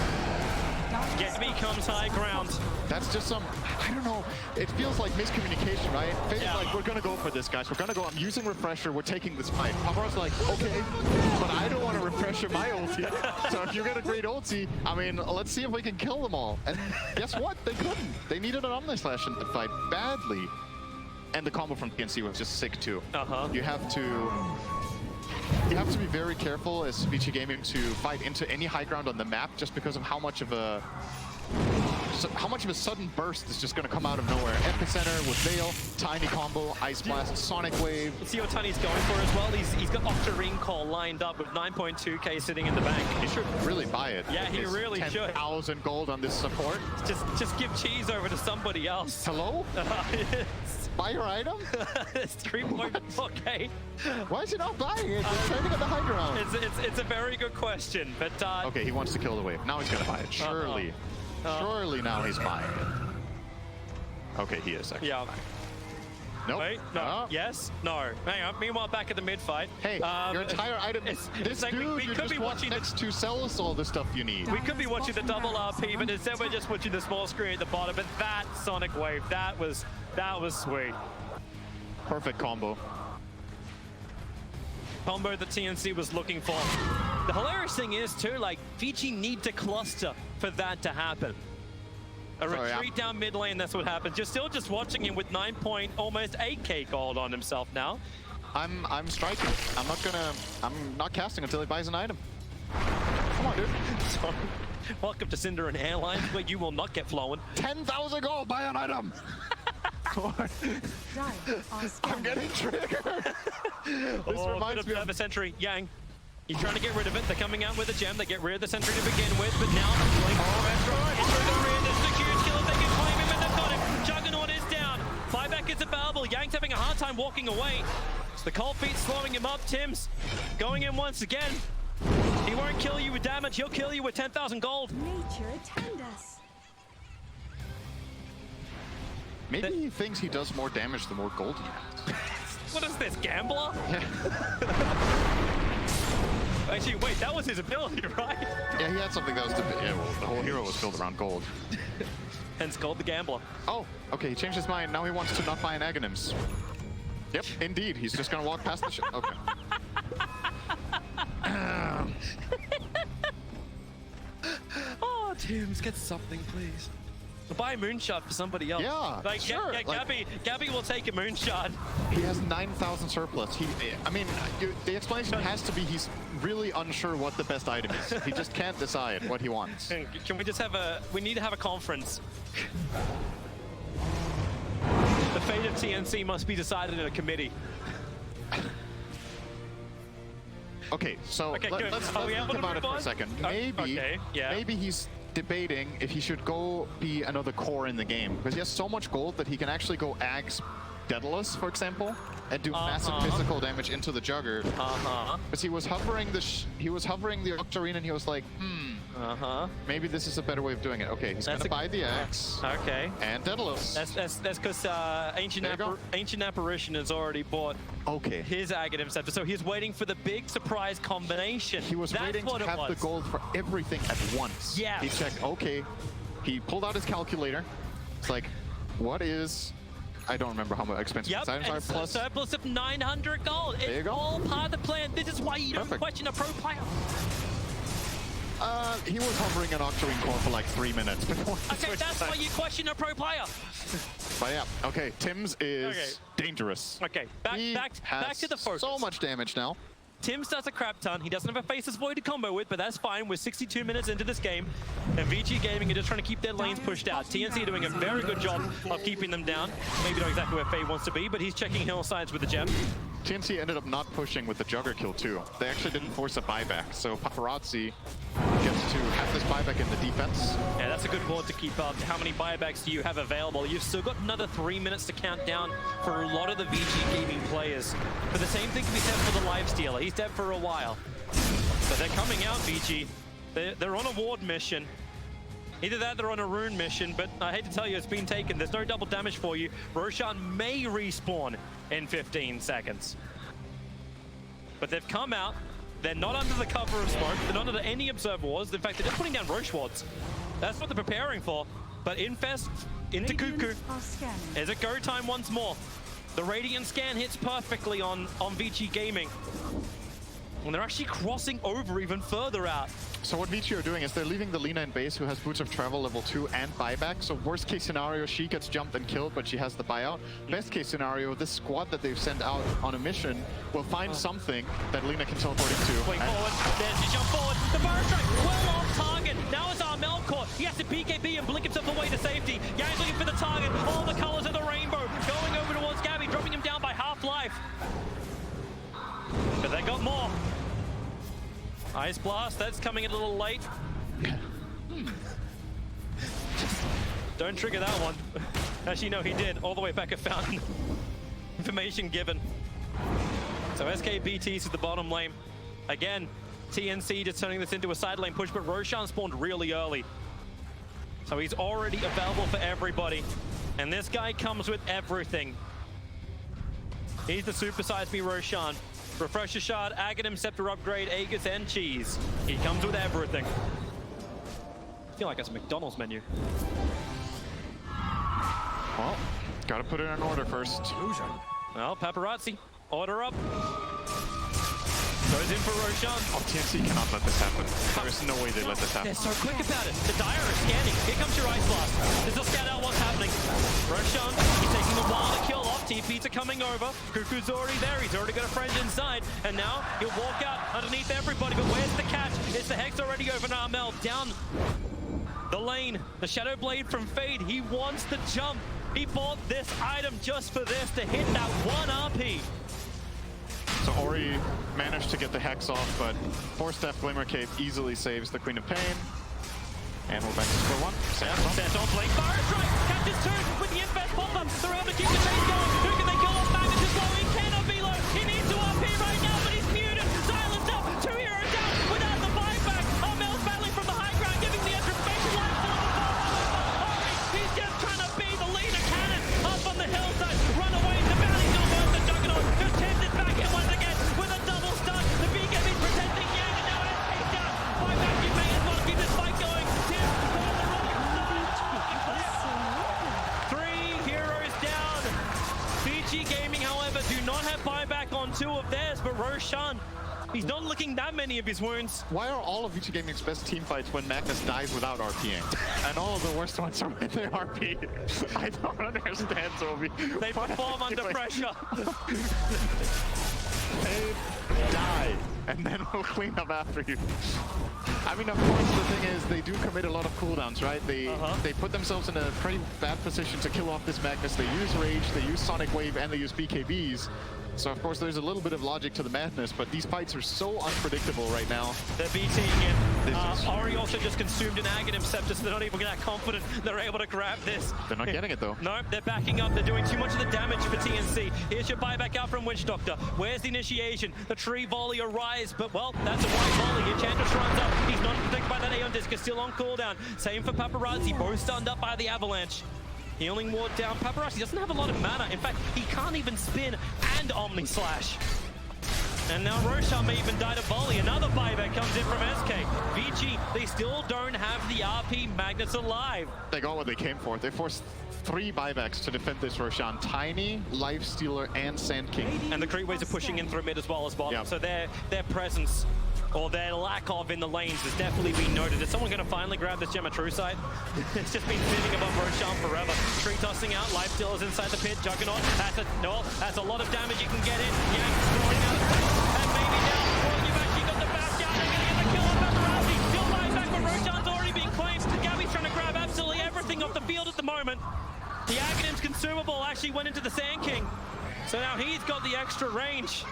Gabby comes high ground. That's just some, I don't know, it feels like miscommunication, right? Feels like, we're gonna go for this, guys. We're gonna go, I'm using refresher, we're taking this fight. Paparazzi's like, okay, but I don't want to refresher my ulti. So if you get a great ulti, I mean, let's see if we can kill them all. And guess what? They couldn't. They needed an Omni Slash in the fight badly. And the combo from TNC was just sick too. You have to be very careful as Vici Gaming to fight into any high ground on the map, just because of how much of a sudden burst is just going to come out of nowhere. Epicenter with Veil, tiny combo, Ice Blast, Sonic Wave. Let's see what Tiny's going for as well. He's got Octarine Call lined up with 9.2k sitting in the bank. He should really buy it. Yeah, he really should. 10,000 gold on this support. Just give cheese over to somebody else. Hello? Buy your item? It's 3.4k. Why is he not buying it? He's trading at the high ground. It's a very good question, but okay, he wants to kill the wave. Now he's gonna buy it. Surely. Surely now he's buying it. Okay, he is actually. Yeah. Nope. Wait, no. Yes? No. Hang on. Meanwhile, back at the mid fight. Hey, your entire item is this like dude. we You could just be want watching next to sell us all the stuff you need. We could be watching the double RP, but instead we're just watching the small screen at the bottom. But that Sonic Wave, that was sweet. Perfect combo. Combo that TNC was looking for. The hilarious thing is too, like Vici need to cluster for that to happen. A retreat down mid lane, that's what happened. You're still just watching him with almost 8k gold on himself now. I'm striking. I'm not casting until he buys an item. Come on, dude. So, welcome to Synderen Airlines, where you will not get flown. 10,000 gold, buy an item. I'm getting triggered. This reminds me of the sentry. Yang. He's trying to get rid of it. They're coming out with a gem. They get rid of the sentry to begin with, but now Blink into the rear. There's a huge kill if they can claim him, and they've got him. Juggernaut is down. Buyback is available. Yang's having a hard time walking away. It's the cold feet slowing him up. Tim's going in once again. He won't kill you with damage. He'll kill you with 10,000 gold. Nature attend us. Maybe he thinks he does more damage the more gold he has. What is this, gambler? Yeah. Actually, wait, that was his ability, right? Yeah, he had something that was well, the whole hero was built around gold. Hence called the gambler. Oh, okay, he changed his mind. Now he wants to not buy an Aghanims. Yep, indeed. He's just gonna walk past the ship. Okay. Oh, Tim's, get something, please. Buy a moonshot for somebody else. Yeah, like, sure. Gabby will take a moonshot. He has 9,000 surplus. I mean, the explanation has to be he's really unsure what the best item is. He just can't decide what he wants. Can we just have we need to have a conference. The fate of TNC must be decided in a committee. Okay, so let's think about it for a second. Maybe he's debating if he should go be another core in the game, because he has so much gold that he can actually go Axe Daedalus, for example, and do massive physical damage into the Jugger. Because he was hovering the Octarine, and he was like, maybe this is a better way of doing it. Okay, he's gonna buy the Axe. Okay. And Daedalus. That's because Ancient Apparition has already bought his Aghanim Scepter, so he's waiting for the big surprise combination. He was waiting to have the gold for everything at once. Yeah. He checked, he pulled out his calculator. It's like, what is... I don't remember how much expensive these items are. Plus a surplus of 900 gold. It's all part of the plan. This is why you don't question a pro player. He was hovering an Octarine core for like 3 minutes before. Okay, that's why you question a pro player. But yeah, okay, Tim's is dangerous. Okay, back to the focus. So much damage now. Tim's does a crap ton. He doesn't have a Faceless Void to combo with, but that's fine. We're 62 minutes into this game, and Vici Gaming are just trying to keep their lanes pushed out. TNC are doing a very good job of keeping them down. Maybe not exactly where Faye wants to be, but he's checking hillsides with the gem. TNC ended up not pushing with the Jugger kill too. They actually didn't force a buyback, so Paparazzi gets to have this buyback in the defense. Yeah, that's a good board to keep up. How many buybacks do you have available? You've still got another 3 minutes to count down for a lot of the Vici Gaming players. But the same thing can be said for the Lifestealer. He's dead for a while. But they're coming out, Vici. They're on a ward mission. Either that, they're on a rune mission, but I hate to tell you, it's been taken. There's no double damage for you. Roshan may respawn in 15 seconds. But they've come out. They're not under the cover of smoke. They're not under any observer wars. In fact, they're just putting down Roche wards. That's what they're preparing for. But Infest into Cuckoo. Is it go time once more? The Radiant scan hits perfectly on Vici Gaming. And they're actually crossing over even further out. So what Vici are doing is they're leaving the Lina in base, who has Boots of Travel level 2 and buyback. So worst case scenario, she gets jumped and killed, but she has the buyout. Best case scenario, this squad that they've sent out on a mission will find something that Lina can teleport into. Going forward, there's the jump forward. The Fire Strike well off target. Now it's our Melkor. He has to PKB and blink himself away to safety. Yeah, he's looking for the target. All the colors of the rainbow going over towards Gabby, dropping him down by half-life. But they got more. Ice Blast, that's coming in a little late. Don't trigger that one. Actually, no, he did. All the way back at Fountain. Information given. So SKBT's to the bottom lane. Again, TNC just turning this into a side lane push, but Roshan spawned really early. So he's already available for everybody. And this guy comes with everything. He's the Super Size Me Roshan. Refresher Shard, Aghanim, Scepter Upgrade, Aegis, and Cheese. He comes with everything. I feel like it's a McDonald's menu. Well, gotta put it in order first. Well, Paparazzi, order up. Goes in for Roshan. Oh, TNC cannot let this happen. There's no way they let this happen. They're so quick about it. The Dire is scanning. Here comes your Ice Blast. This will scan out what's happening. Roshan, he's taking a while to kill off. TPs are coming over. Cuckoo's already there. He's already got a friend inside. And now he'll walk out underneath everybody. But where's the catch? It's the Hex already over Narmel. Down the lane. The Shadow Blade from Fade. He wants the jump. He bought this item just for this to hit that 1 RP. So Ori managed to get the Hex off, but 4-Staff Glimmer Cape easily saves the Queen of Pain. And we're back to square one. Santon playing Fire Strike. Catches two with the Infest pop-up. They're able to keep the chase going. Who can they kill off? Magnus is low. He cannot be low. He needs to RP right now, but he's muted. Silenced up. 2 heroes down without the buyback. Mel's battling from the high ground, giving the extra space life to Ori. He's just trying to be the leader cannon up on the hillside. Run away. The bounty's not worth the Juggernaut. Just tips it back in once again with a double stun. The BKB is protecting Yang, and now SK's down. Buyback, you may as well keep this fight going. Gaming, however, do not have buyback on 2 of theirs, but Roshan, he's not licking that many of his wounds. Why are all of Vici Gaming's best team fights when Magnus dies without RPing? And all of the worst ones are when they RP. I don't understand, Toby. They perform under pressure. They die, and then we'll clean up after you. I mean, of course, the thing is, they do commit a lot of cooldowns, right? They put themselves in a pretty bad position to kill off this Magnus. They use Rage, they use Sonic Wave, and they use BKBs. So, of course, there's a little bit of logic to the madness, but these fights are so unpredictable right now. They're beating him. Ori also just consumed an Aghanim Scepter, so they're not even that confident they're able to grab this. They're not getting it, though. No, they're backing up. They're doing too much of the damage for TNC. Here's your buyback out from Witch Doctor. Where's the initiation? The tree volley arrives, but, well, that's a white volley. Enchantress runs up. He's not protected by that Aeon Disc. Is still on cooldown. Same for Paparazzi, both stunned up by the Avalanche. Healing ward down. Paparazzi doesn't have a lot of mana. In fact, he can't even spin and Omni Slash. And now Roshan may even die to volley. Another buyback comes in from SK. Vici, they still don't have the RP Magnus alive. They got what they came for. They forced 3 buybacks to defend this Roshan. Tiny, Lifestealer, and Sand King. And the Creepways are pushing in through mid as well as bottom. Yep. So their presence, or their lack of in the lanes, has definitely been noted. Is someone going to finally grab this gem at True Sight? It's just been sitting above Roshan forever. Tree tossing out, Lifestealer's inside the pit. Juggernaut, that's a lot of damage you can get in. Yang throwing out the pit, and maybe now, well, you've actually got the back down. They're going to get the kill on Paparazzi. Still lying back, but Roshan's already been claimed. Gabby's trying to grab absolutely everything off the field at the moment. The Aghanim's consumable actually went into the Sand King. So now he's got the extra range.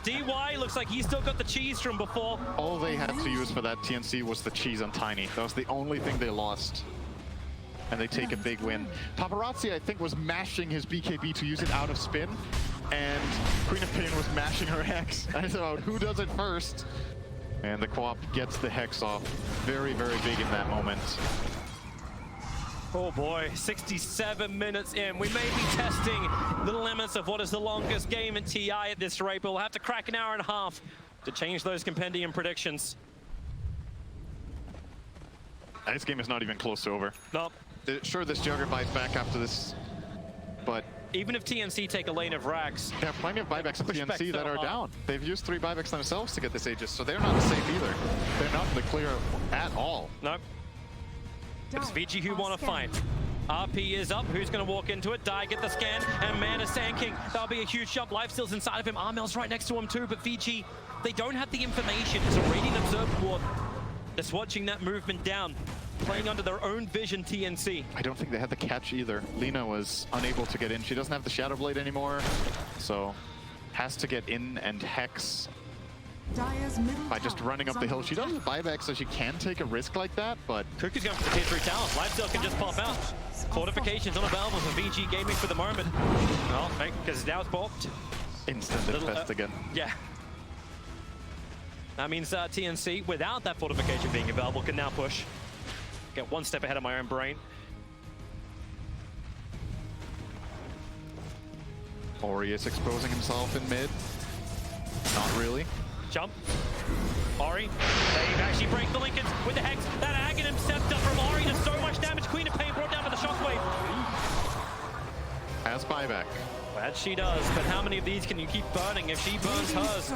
DY looks like he's still got the cheese from before. All they had to use for that TNC was the cheese on Tiny. That was the only thing they lost. And they take a big win. Paparazzi, I think, was mashing his BKB to use it out of spin. And Queen of Pain was mashing her Hex. I thought, who does it first? And the co-op gets the Hex off. Very, very big in that moment. Oh boy, 67 minutes in. We may be testing the limits of what is the longest game in TI at this rate, but we'll have to crack an hour and a half to change those compendium predictions. This game is not even close to over. Nope. Sure, this Jugger buys back after this, but even if TNC take a lane of racks, there are plenty of buybacks at push back TNC so that are hard. down. They've used 3 buybacks themselves to get this Aegis, so they're not safe either. They're not in the clear at all. nope. It's Vici who want to fight. RP is up. Who's going to walk into it? Die, get the scan, and man is Sand King. That'll be a huge jump. Lifesteal's inside of him. Armel's right next to him too, but Vici, they don't have the information. It's a Radiant Observer. Just watching that movement down, playing under their own vision, TNC. I don't think they had the catch either. Lina was unable to get in. She doesn't have the Shadow Blade anymore, so has to get in and hex by just running up the hill. She doesn't have buyback, so she can take a risk like that, but Cuckoo's going for the tier 3 talent. Lifesteal can just pop out. Fortifications unavailable for VG Gaming for the moment. Well, because now it's popped. instant infest again. Yeah. That means TNC, without that fortification being available, can now push. Get one step ahead of my own brain. Ori is exposing himself in mid. Not really. Jump. Ori, they actually break the Lincolns with the Hex. That Aghanim stepped up from Ori, does so much damage. Queen of Pain brought down by the Shockwave. Has buyback. That she does, but how many of these can you keep burning? If she burns hers,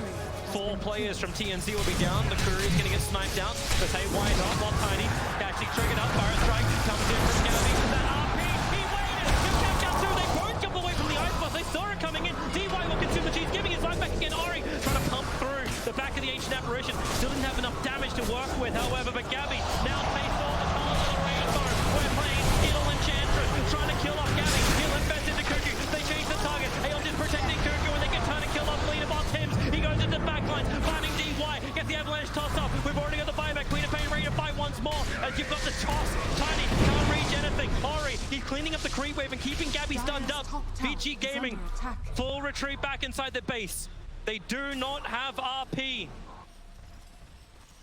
4 players from TNC will be down. The Courier's gonna get sniped out. The Taywide not tiny. Actually triggered up. Fire Strike comes in from Gabby. That RP, he waited. He'll catch out through. They won't jump away from the Ice Blast. They saw it coming in. DY will consume the cheese, giving his life back again. Ori trying to pump through the back of the Ancient Apparition. Still didn't have enough damage to work with, however, but Gabby now takes all the colors of the rainbow. We're playing Idle Enchantress, trying to kill off Gabby. He'll invest into Cuckoo. They change the target. Aeon just protecting Cuckoo, and they get trying to kill off Lina off Tims. He goes into the backlines, finding DY, gets the avalanche toss up. We've already got the buyback. Queen of Pain ready to fight once more. As you've got the toss. Tiny can't reach anything. Ori, he's cleaning up the creep wave and keeping Gabby stunned up. Vici Gaming, full retreat back inside the base. They do not have RP.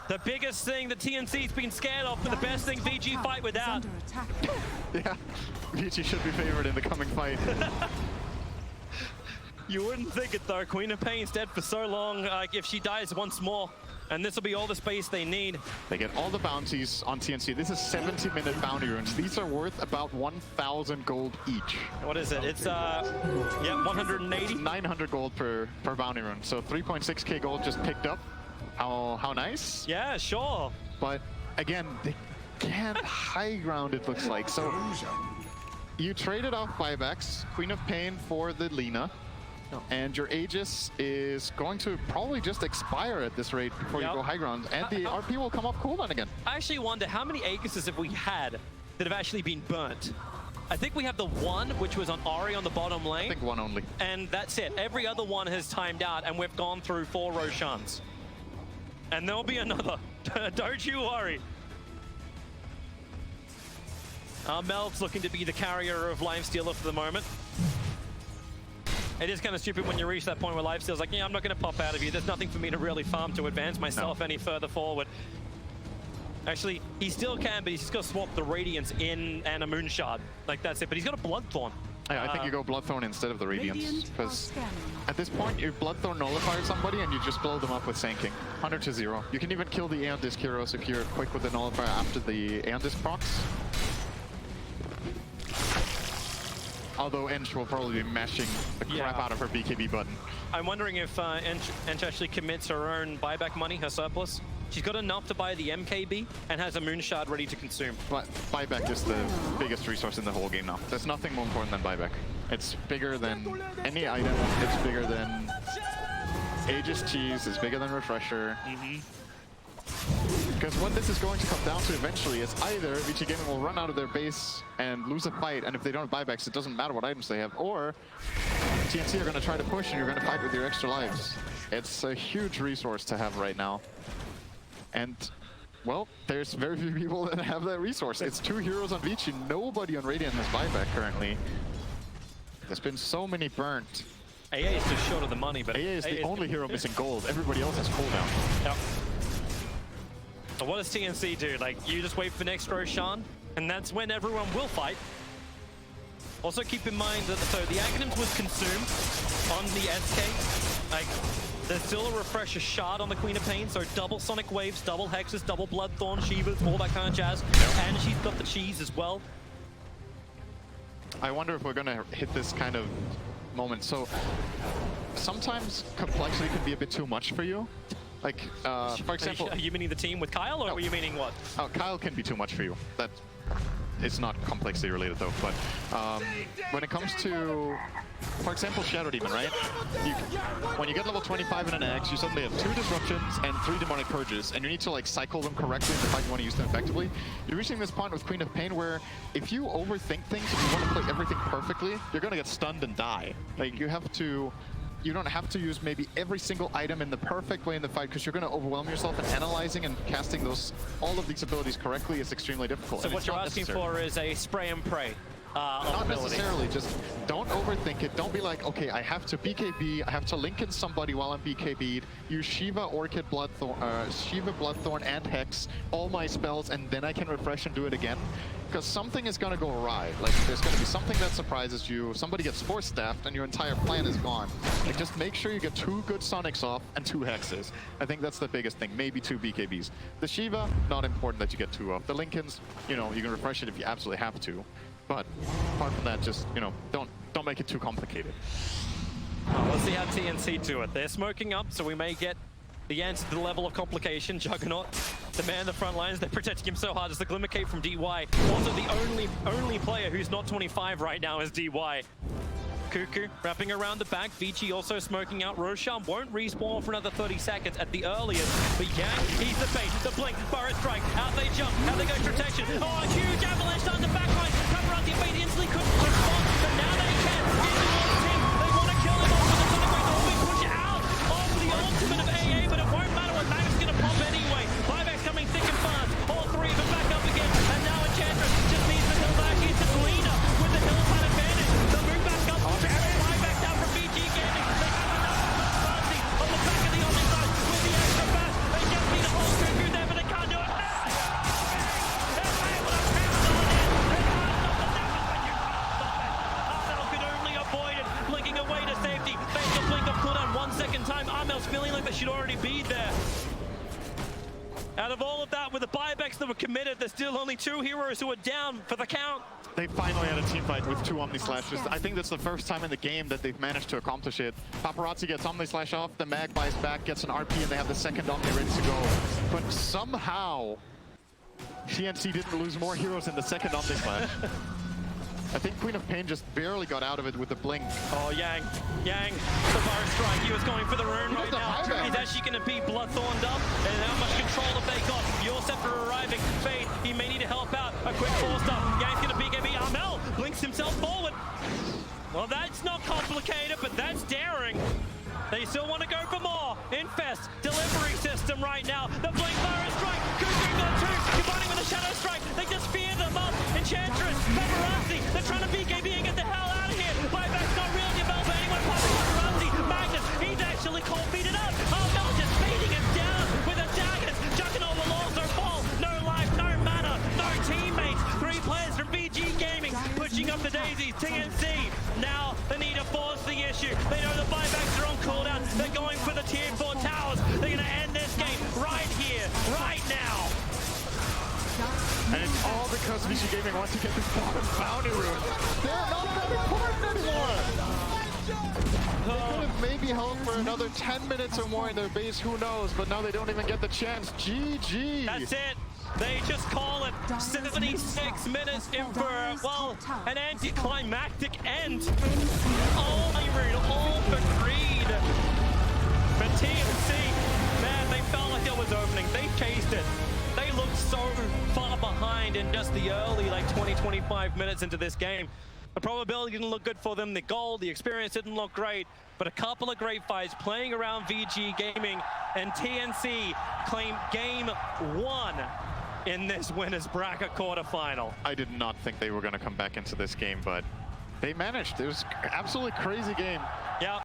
The biggest thing that TNC's been scared of, but the best thing VG fight without. Yeah, Vici should be favored in the coming fight. You wouldn't think it though. Queen of Pain's dead for so long. If she dies once more, and this will be all the space they need. They get all the bounties on TNC. This is 70-minute bounty runes. These are worth about 1,000 gold each. What is it? It's yeah, 180. 900 gold per bounty rune. So 3.6k gold just picked up. How nice? Yeah, sure. But again, they can't high ground, it looks like. So you traded off buybacks, Queen of Pain for the Lina. And your Aegis is going to probably just expire at this rate before you go high ground, and the RP will come off cooldown again. I actually wonder how many Aegises have we had that have actually been burnt? I think we have the one, which was on Ori on the bottom lane. I think one only. And that's it. Every other one has timed out, and we've gone through 4 Roshans. And there'll be another. Don't you worry. Melv's looking to be the carrier of Lifestealer for the moment. It is kind of stupid when you reach that point where Lifesteal's like, yeah, I'm not going to pop out of you. There's nothing for me to really farm to advance myself any further forward. Actually, he still can, but he's just got to swap the Radiance in and a Moonshard. Like, that's it. But he's got a Bloodthorn. Yeah, I think you go Bloodthorn instead of the Radiance, because at this point, you Bloodthorn nullify somebody and you just blow them up with Sand King. 100 to 0. You can even kill the Aeon Disc heroes if you're quick with the nullifier after the Aeon Disc procs. Although Ench will probably be mashing the crap out of her BKB button. I'm wondering if Ench actually commits her own buyback money, her surplus. She's got enough to buy the MKB and has a Moonshard ready to consume. But buyback is the biggest resource in the whole game now. There's nothing more important than buyback. It's bigger than any item. It's bigger than Aegis Cheese. It's bigger than Refresher. Because what this is going to come down to eventually is either Vici Gaming will run out of their base and lose a fight, and if they don't have buybacks, it doesn't matter what items they have, or TNC are going to try to push and you're going to fight with your extra lives. It's a huge resource to have right now. And, well, there's very few people that have that resource. It's 2 heroes on Vici. Nobody on Radiant has buyback currently. There's been so many burnt. AA is just short of the money, but AA is the only hero missing gold. Everybody else has cooldown. Yep. So what does TNC do? Like, you just wait for next Roshan, And that's when everyone will fight. Also keep in mind that so the Aghanims was consumed on the SK. Like, there's still a refresher shard on the Queen of Pain, so double Sonic Waves, double Hexes, double Bloodthorn, Shivas, all that kind of jazz. And she's got the cheese as well. I wonder if we're gonna hit this kind of moment. So sometimes complexity can be a bit too much for you. Like, for example... Are you meaning the team with Kyle, or were you meaning what? Oh, Kyle can be too much for you. That it's not complexity related though, but when it comes to, for example, Shadow Demon, right? When you get level 25 in an X, you suddenly have 2 disruptions and 3 demonic purges, and you need to like cycle them correctly in the fight you want to use them effectively. You're reaching this point with Queen of Pain where if you overthink things, if you want to play everything perfectly, you're gonna get stunned and die. Like, you don't have to use maybe every single item in the perfect way in the fight, because you're going to overwhelm yourself, and analyzing and casting all of these abilities correctly is extremely difficult. So what you're asking for is a spray and pray. Not necessarily, just don't overthink it. Don't be like, okay, I have to BKB, I have to link in somebody while I'm BKB'd, use Shiva, Orchid, Bloodthorn, and Hex, all my spells, and then I can refresh and do it again. Because something is going to go awry. Like, there's going to be something that surprises you, somebody gets Force Staffed, and your entire plan is gone. Like, just make sure you get 2 good Sonics off and 2 Hexes. I think that's the biggest thing, maybe 2 BKBs. The Shiva, not important that you get 2 off. The Linkens, you know, you can refresh it if you absolutely have to. But apart from that, just, you know, don't make it too complicated. Let's see how TNC do it. They're smoking up, so we may get the answer to the level of complication. Juggernaut, the man in the front lines, they're protecting him so hard as the Glimmer Cape from DY. Also, the only player who's not 25 right now is DY. Cuckoo wrapping around the back. Vici also smoking out. Roshan won't respawn for another 30 seconds at the earliest. But Yang, he's the bait. The blink, Burrow Strike. Out they jump. Out they go protection. Oh, a huge avalanche down the backline. Paparazzi bait instantly couldn't respond. But now they can. Into the team. They want to kill him off with the Sonic Wave. We push it out of the ultimate of AA, but it won't matter what Magnus is going to pop anyway. Buyback's coming thick and fast. All 3 of them back up again. And now Enchantress just needs the hill back into Selena with the hillside advantage. They'll move back up. Buyback down from VG Gaming. They have enough Mercy on the back of the Omni side with the extra fast. They just need a whole Cuckoo there, but they can't do it. Armel could only avoid it. Blinking away to safety. Facial blink of cooldown 1 second time. Armel's feeling like they should already be there. Out of all of that, with the buybacks that were committed, there's still only 2 heroes who are down for the count. They finally had a team fight with 2 Omni Slashes. I think that's the first time in the game that they've managed to accomplish it. Paparazzi gets Omni Slash off, the Mag buys back, gets an RP, and they have the second Omni ready to go. But somehow, TNC didn't lose more heroes in the second Omni Slash. I think Queen of Pain just barely got out of it with the blink. Oh, Yang, the Burrow Strike. He was going for the rune right now. He's actually going to be Bloodthorned up. And how much control have they got? Yorceptor arriving. Fade, he may need to help out. A quick force up. Yang's going to BKB. Armel blinks himself forward. Well, that's not complicated, but that's daring. They still want to go for more. Infest, delivery system right now. The blink Burrow Strike. Cuckoo got 2. Combining with the Shadow Strike. They just fear them up. Enchantress, Paparazzi. They're trying to BKB and get the hell out of here. Buyback's not real developed anyone. Paparazzi. Magnus, he's actually cold beaten up. Armel just beating him down with a daggers. Juggernaut will also fall. No life, no mana, no teammates. 3 players from VG Gaming pushing up the daisies. TNC. Now they need to force the issue. They know the buybacks are on cooldown. They're going for the tier 4 towers. They're going to end this game right here, right now. And it's all because Vici Gaming wants to get this bottom bounty rune. They're not that important anymore! They could have maybe held for another 10 minutes or more in their base, who knows, but now they don't even get the chance. GG! That's it. They just call it 76 minutes in for, well, an anticlimactic end. All for greed. But TNC, man, they felt like it was opening. They chased it. They looked so far behind in just the early, like 20-25 minutes into this game. The probability didn't look good for them. The goal, the experience didn't look great. But a couple of great fights playing around VG Gaming, and TNC claim game 1 in this winners bracket quarterfinal. I did not think they were going to come back into this game, but they managed. It was an absolutely crazy game. Yeah.